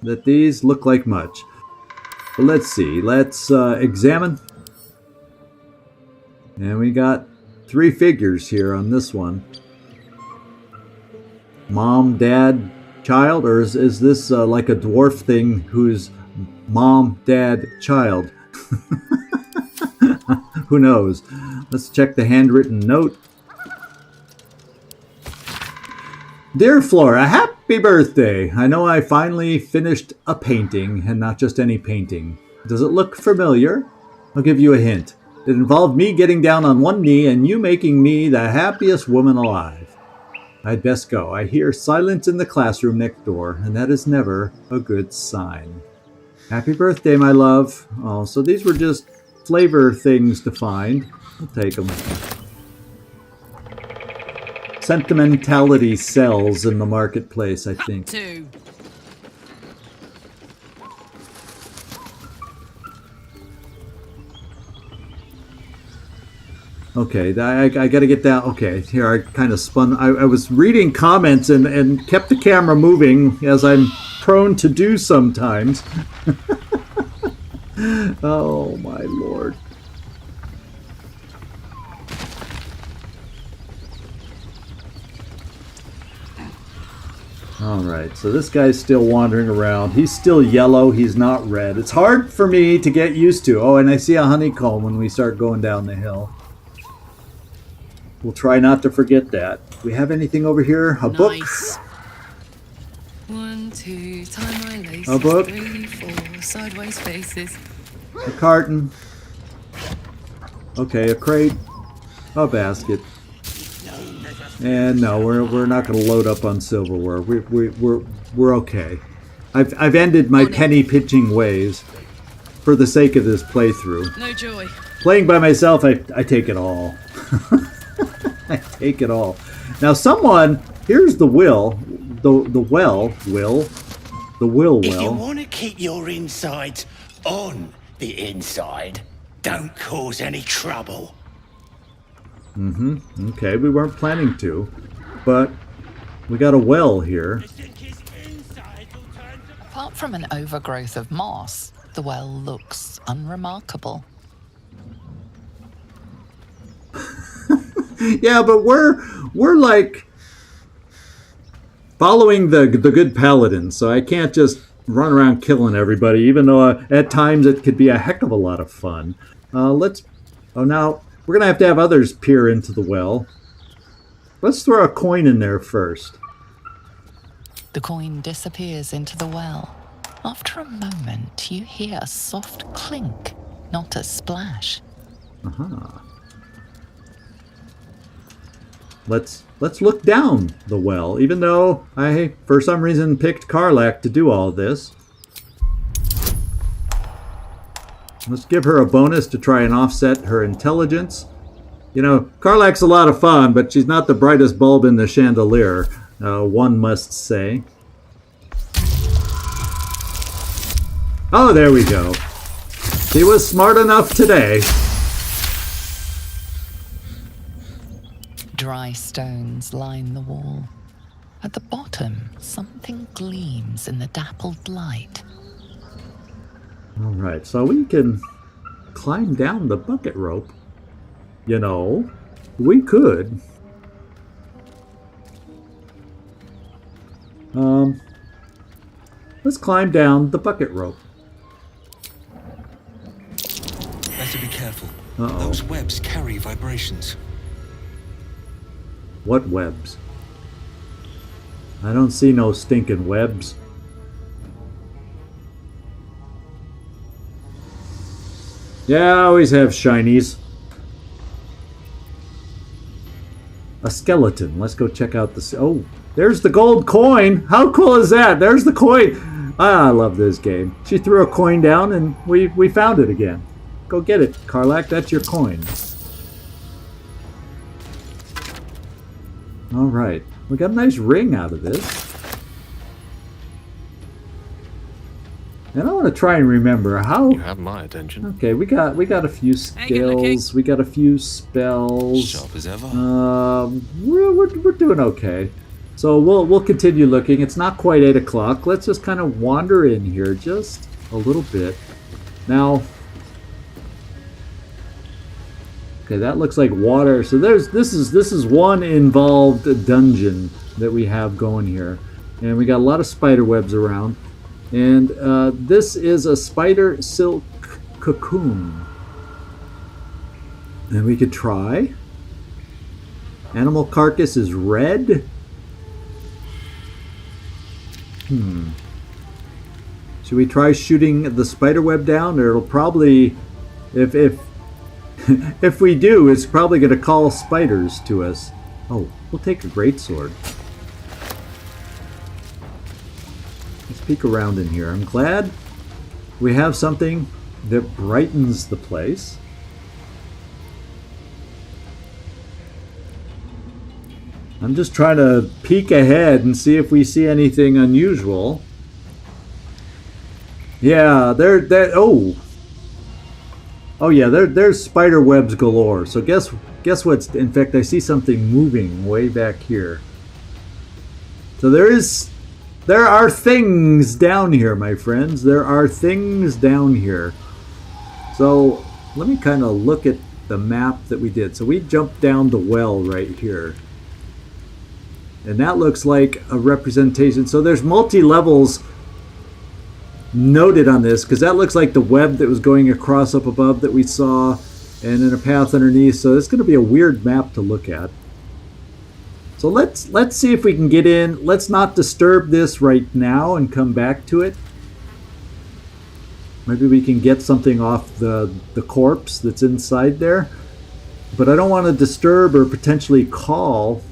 that these look like much. But let's see. Let's examine. And we got 3 figures here on this one. Mom, dad, child? Or is this like a dwarf thing who's mom, dad, child? Who knows? Let's check the handwritten note. Dear Flora, happy birthday! I know I finally finished a painting, and not just any painting. Does it look familiar? I'll give you a hint. It involved me getting down on one knee and you making me the happiest woman alive. I'd best go. I hear silence in the classroom next door, and that is never a good sign. Happy birthday, my love. Oh, so these were just flavor things to find. I'll take them. Sentimentality sells in the marketplace, I think. Okay, I got to get down. Okay, here I kind of spun. I was reading comments and kept the camera moving, as I'm prone to do sometimes. Oh, my Lord. Alright, so this guy's still wandering around. He's still yellow, he's not red. It's hard for me to get used to. Oh, and I see a honeycomb when we start going down the hill. We'll try not to forget that. Do we have anything over here? A book? Nice. 1, 2, tie my laces. A book? 3, 4, sideways faces. A carton. Okay, a crate. A basket. And no, we're not going to load up on silverware. We're okay. I've ended my penny pitching ways for the sake of this playthrough. No joy. Playing by myself, I take it all. I take it all. Now someone, here's the will, the will. If you want to keep your insides on the inside, don't cause any trouble. Okay, we weren't planning to, but we got a well here. Apart from an overgrowth of moss, the well looks unremarkable. Yeah, but we're like following the good paladin, so I can't just run around killing everybody, even though at times it could be a heck of a lot of fun. Now we're gonna have to have others peer into the well. Let's throw a coin in there first. The coin disappears into the well. After a moment, you hear a soft clink, not a splash. Let's look down the well, even though I, for some reason, picked Karlach to do all this. Let's give her a bonus to try and offset her intelligence. You know, Karlach's a lot of fun, but she's not the brightest bulb in the chandelier, one must say. Oh, there we go. She was smart enough today. Dry stones line the wall. At the bottom, something gleams in the dappled light. Alright, so we can climb down the bucket rope. You know, we could. Let's climb down the bucket rope. Better be careful. Uh-oh. Those webs carry vibrations. What webs? I don't see no stinking webs. Yeah, I always have shinies. A skeleton. Let's go check out the... Oh, there's the gold coin. How cool is that? There's the coin. Ah, I love this game. She threw a coin down and we found it again. Go get it, Karlach. That's your coin. Alright. We got a nice ring out of this. And I want to try and remember how... You have my attention. Okay, we got a few skills. We got a few spells. Sharp as ever. We're doing okay. So we'll continue looking. It's not quite 8 o'clock. Let's just kind of wander in here just a little bit. Now... Okay, that looks like water. So this is one involved dungeon that we have going here. And we got a lot of spider webs around. And this is a spider silk cocoon. And we could try. Animal carcass is red. Should we try shooting the spider web down? Or it'll probably, if if we do, it's probably going to call spiders to us. Oh, we'll take a greatsword. Let's peek around in here. I'm glad we have something that brightens the place. I'm just trying to peek ahead and see if we see anything unusual. Yeah, Oh yeah, there's spider webs galore. So guess what's... In fact, I see something moving way back here. So there are things down here, my friends. There are things down here. So let me kind of look at the map that we did. So we jumped down the well right here. And that looks like a representation. So there's multi-levels noted on this, because that looks like the web that was going across up above that we saw, and then a path underneath. So it's going to be a weird map to look at. So let's see if we can get in. Let's not disturb this right now and come back to it. Maybe we can get something off the corpse that's inside there. But I don't want to disturb or potentially call.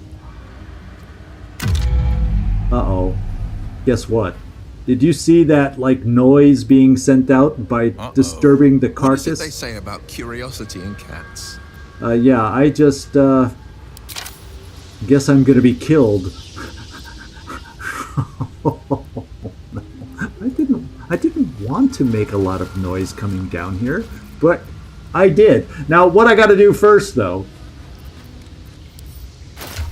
Uh-oh. Guess what? Did you see that, like, noise being sent out by disturbing the carcass? What did they say about curiosity in cats? Yeah, I just, guess I'm gonna be killed. Oh, no. I didn't want to make a lot of noise coming down here, but I did. Now, what I gotta do first, though,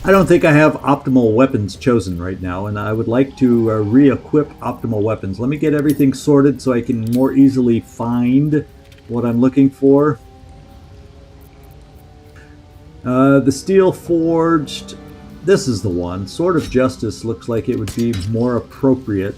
I don't think I have optimal weapons chosen right now, and I would like to re-equip optimal weapons. Let me get everything sorted so I can more easily find what I'm looking for. The steel forged, this is the one. Sword of Justice looks like it would be more appropriate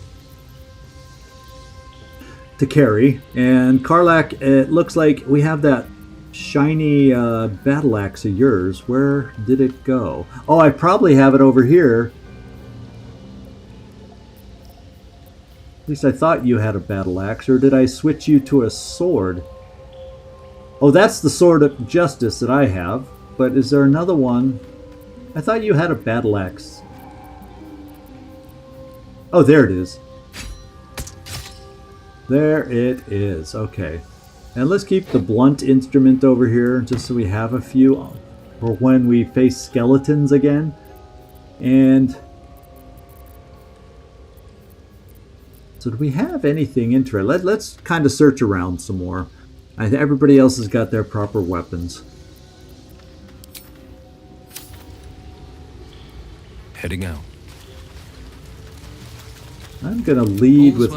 to carry. And Karlach, it looks like we have that shiny battle axe of yours. Where did it go? Oh, I probably have it over here. At least I thought you had a battle axe, or did I switch you to a sword? Oh, that's the Sword of Justice that I have. But is there another one? I thought you had a battle axe. Oh, there it is. There it is. Okay. And let's keep the blunt instrument over here just so we have a few for when we face skeletons again. And so do we have anything interesting? Let's kind of search around some more. Everybody else has got their proper weapons. Heading out. I'm gonna lead with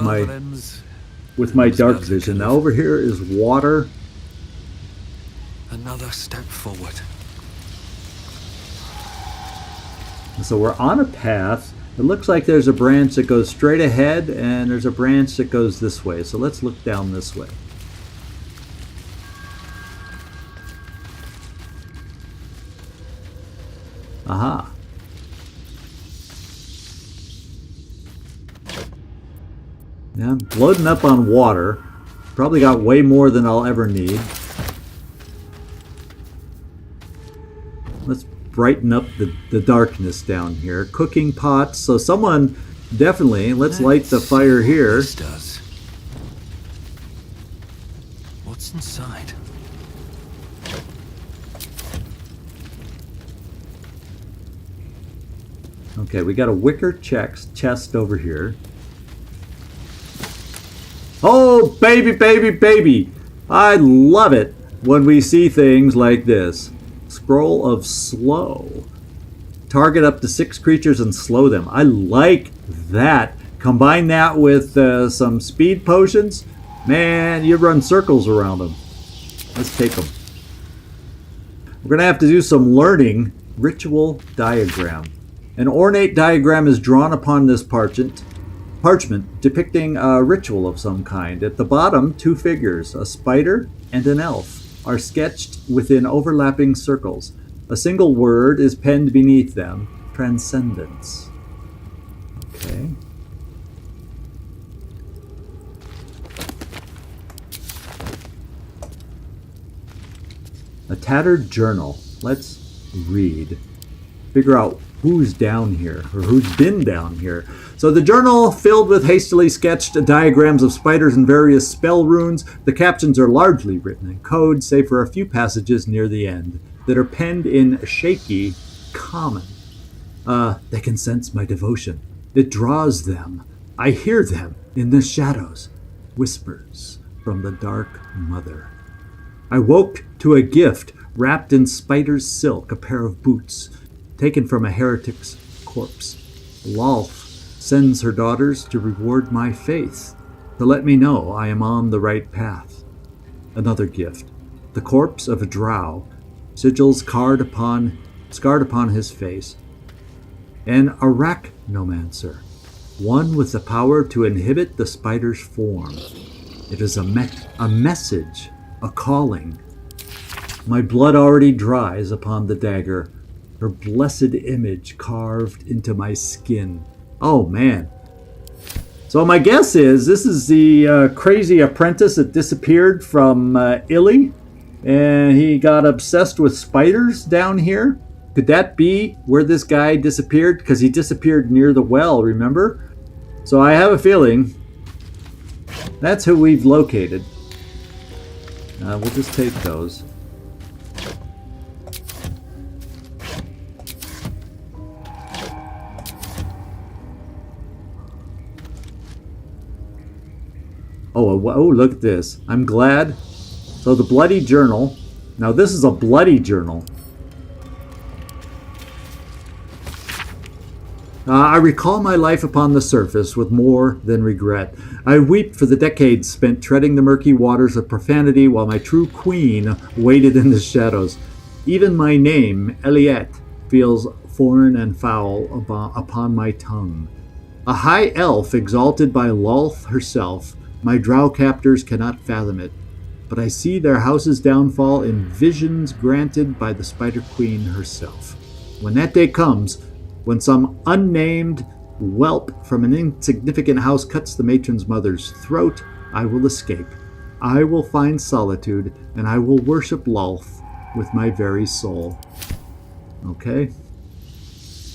my dark vision. Now over here is water. Another step forward. So we're on a path. It looks like there's a branch that goes straight ahead, and there's a branch that goes this way. So let's look down this way. Aha. Yeah, I'm loading up on water. Probably got way more than I'll ever need. Let's brighten up the darkness down here. Cooking pots. So someone definitely, let's light the fire here. What's inside? Okay, we got a wicker chest over here. Oh, baby, baby, baby! I love it when we see things like this. Scroll of Slow. Target up to 6 creatures and slow them. I like that. Combine that with some speed potions. Man, you run circles around them. Let's take them. We're going to have to do some learning. Ritual diagram. An ornate diagram is drawn upon this parchment depicting a ritual of some kind. At the bottom, 2 figures, a spider and an elf, are sketched within overlapping circles. A single word is penned beneath them, transcendence. Okay. A tattered journal. Let's read. Figure out who's down here, or who's been down here. So the journal filled with hastily sketched diagrams of spiders and various spell runes. The captions are largely written in code, save for a few passages near the end that are penned in shaky common. They can sense my devotion. It draws them. I hear them in the shadows. Whispers from the dark mother. I woke to a gift wrapped in spider's silk, a pair of boots, taken from a heretic's corpse. Lalf sends her daughters to reward my faith, to let me know I am on the right path. Another gift, the corpse of a drow, sigils scarred upon his face. An arachnomancer, one with the power to inhibit the spider's form. It is a message, a calling. My blood already dries upon the dagger, her blessed image carved into my skin. Oh, man. So my guess is this is the crazy apprentice that disappeared from Illy, and he got obsessed with spiders down here. Could that be where this guy disappeared? Because he disappeared near the well, remember? So I have a feeling that's who we've located. We'll just take those. Oh, look at this. I'm glad. So the bloody journal. Now this is a bloody journal. I recall my life upon the surface with more than regret. I weep for the decades spent treading the murky waters of profanity while my true queen waited in the shadows. Even my name, Eliette, feels foreign and foul upon my tongue. A high elf exalted by Lolth herself, my drow captors cannot fathom it, but I see their house's downfall in visions granted by the Spider Queen herself. When that day comes, when some unnamed whelp from an insignificant house cuts the matron's mother's throat, I will escape. I will find solitude, and I will worship Lolth with my very soul. Okay.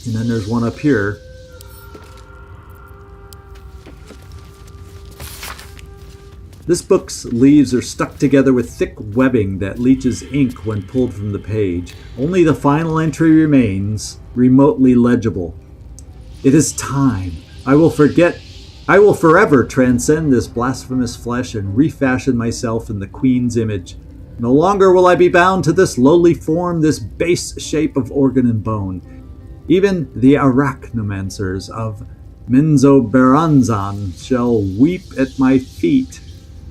And then there's one up here. This book's leaves are stuck together with thick webbing that leaches ink when pulled from the page. Only the final entry remains, remotely legible. It is time. I will forever transcend this blasphemous flesh and refashion myself in the Queen's image. No longer will I be bound to this lowly form, this base shape of organ and bone. Even the arachnomancers of Menzoberranzan shall weep at my feet,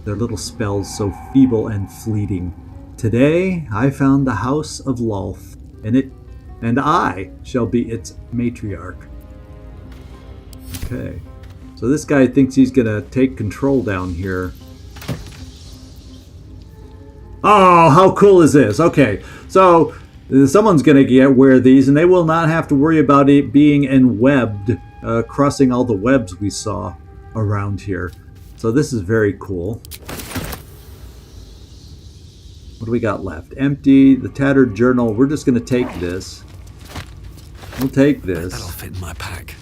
their little spells so feeble and fleeting. Today I found the house of Lolth, and I shall be its matriarch. Okay, so this guy thinks he's gonna take control down here. Oh, how cool is this? Okay, so someone's gonna wear these, and they will not have to worry about it being enwebbed, crossing all the webs we saw around here. So this is very cool. What do we got left? Empty, the tattered journal. We're just going to take this. We'll take this. That'll fit in my pack.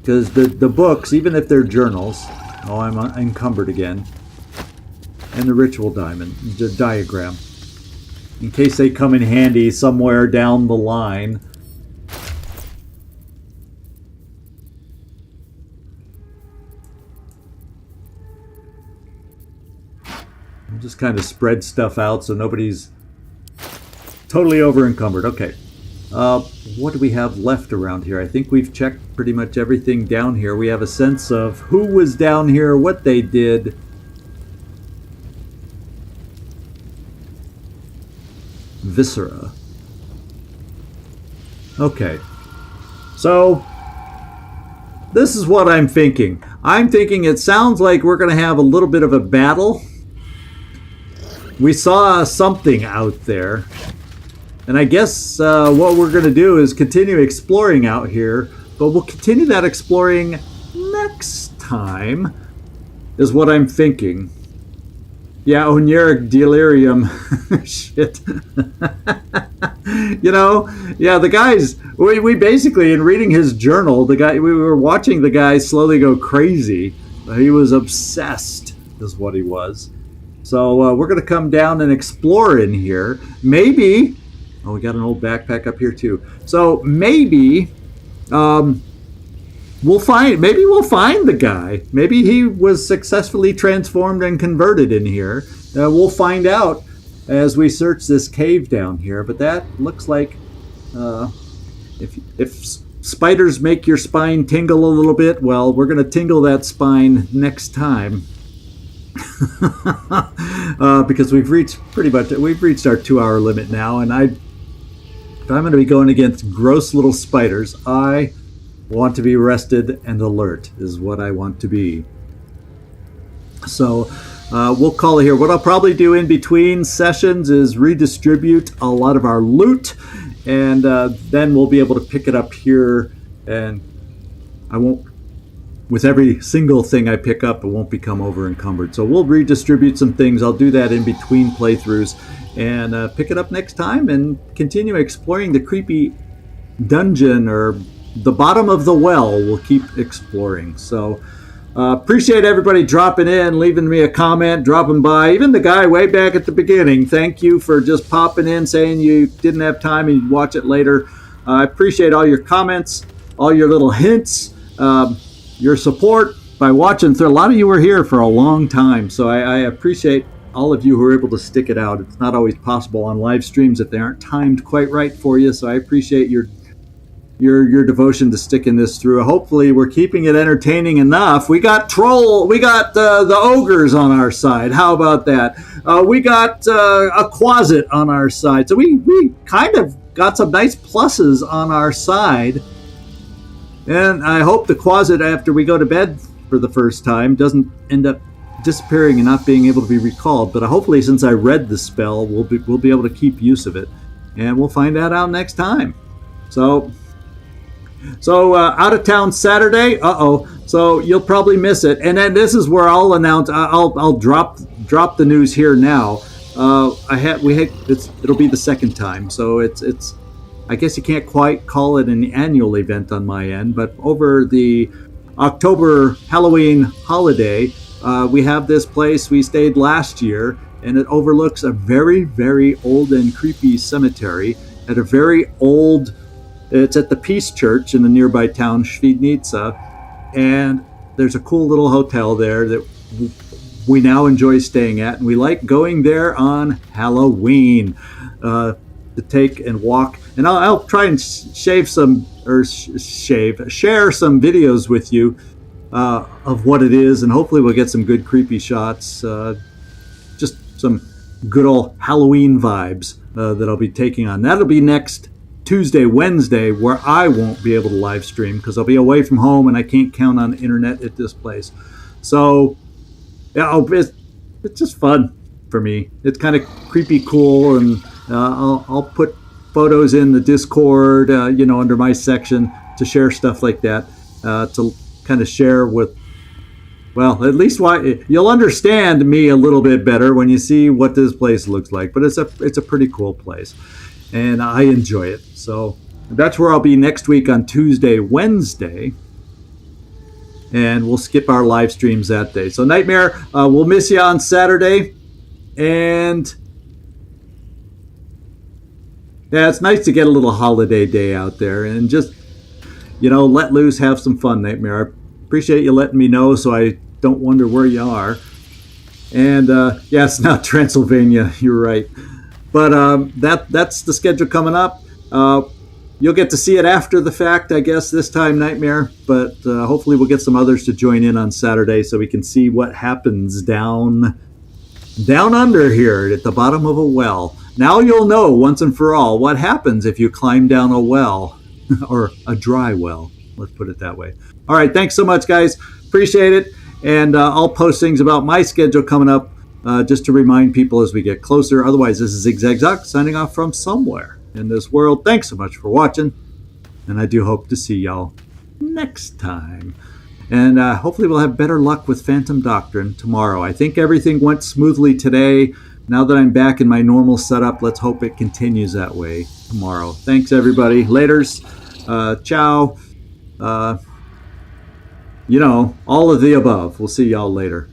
Because the books, even if they're journals... Oh, I'm encumbered again. And the ritual diamond, the diagram. In case they come in handy somewhere down the line. Just kind of spread stuff out so nobody's totally over encumbered. Okay. What do we have left around here? I think we've checked pretty much everything down here. We have a sense of who was down here, what they did. Viscera. Okay. So, this is what I'm thinking. I'm thinking it sounds like we're going to have a little bit of a battle. We saw something out there, and I guess what we're going to do is continue exploring out here, but we'll continue that exploring next time, is what I'm thinking. Yeah, Oniric delirium. Shit. You know, yeah, the guys, we basically, in reading his journal, we were watching the guy slowly go crazy. He was obsessed, is what he was. So we're going to come down and explore in here. Maybe... Oh, we got an old backpack up here too. So maybe we'll find the guy. Maybe he was successfly transformed and converted in here. We'll find out as we search this cave down here. But that looks like if spiders make your spine tingle a little bit, well, we're going to tingle that spine next time. Because we've reached our 2-hour limit now, and if I'm going to be going against gross little spiders, I want to be rested and alert is what I want to be. So we'll call it here. What I'll probably do in between sessions is redistribute a lot of our loot, and then we'll be able to pick it up here, and I won't, with every single thing I pick up, it won't become over encumbered. So we'll redistribute some things. I'll do that in between playthroughs and pick it up next time and continue exploring the creepy dungeon or the bottom of the well. We'll keep exploring. So appreciate everybody dropping in, leaving me a comment, dropping by. Even the guy way back at the beginning, thank you for just popping in, saying you didn't have time and you'd watch it later. I appreciate all your comments, all your little hints, your support by watching through. A lot of you were here for a long time, so I appreciate all of you who are able to stick it out. It's not always possible on live streams if they aren't timed quite right for you, so I appreciate your devotion to sticking this through. Hopefully we're keeping it entertaining enough. We got the ogres on our side. How about that? We got a closet on our side. So we kind of got some nice pluses on our side. And I hope the closet, after we go to bed for the first time, doesn't end up disappearing and not being able to be recalled. But hopefully, since I read the spell, we'll be able to keep use of it. And we'll find that out next time. So out of town Saturday. So you'll probably miss it. And then this is where I'll announce. I'll drop the news here now. It'll be the second time. So it's. I guess you can't quite call it an annual event on my end, but over the October Halloween holiday, we have this place we stayed last year, and it overlooks a very, very old and creepy cemetery at a very old. It's at the Peace Church in the nearby town Świdnica, and there's a cool little hotel there that we now enjoy staying at, and we like going there on Halloween to take and walk. And I'll try and share some videos with you of what it is, and hopefully we'll get some good creepy shots, just some good old Halloween vibes that I'll be taking on. That'll be next Tuesday, Wednesday, where I won't be able to live stream because I'll be away from home and I can't count on internet at this place. So yeah, it's just fun for me. It's kind of creepy cool, and I'll put photos in the Discord, under my section to share stuff like that, to kind of share with, well, at least why you'll understand me a little bit better when you see what this place looks like. But it's a pretty cool place, and I enjoy it. So that's where I'll be next week on Tuesday, Wednesday, and we'll skip our live streams that day. So Nightmare, we'll miss you on Saturday, and yeah, it's nice to get a little holiday day out there and just, let loose, have some fun, Nightmare. I appreciate you letting me know so I don't wonder where you are. And, yeah, it's not Transylvania. You're right. But that's the schedule coming up. You'll get to see it after the fact, I guess, this time, Nightmare. But hopefully we'll get some others to join in on Saturday so we can see what happens down under here at the bottom of a well. Now you'll know once and for all what happens if you climb down a well, or a dry well. Let's put it that way. All right, thanks so much, guys. Appreciate it. And I'll post things about my schedule coming up just to remind people as we get closer. Otherwise, this is Zigzag signing off from somewhere in this world. Thanks so much for watching, and I do hope to see y'all next time. And hopefully we'll have better luck with Phantom Doctrine tomorrow. I think everything went smoothly today. Now that I'm back in my normal setup, let's hope it continues that way tomorrow. Thanks, everybody. Laters. Ciao. All of the above. We'll see y'all later.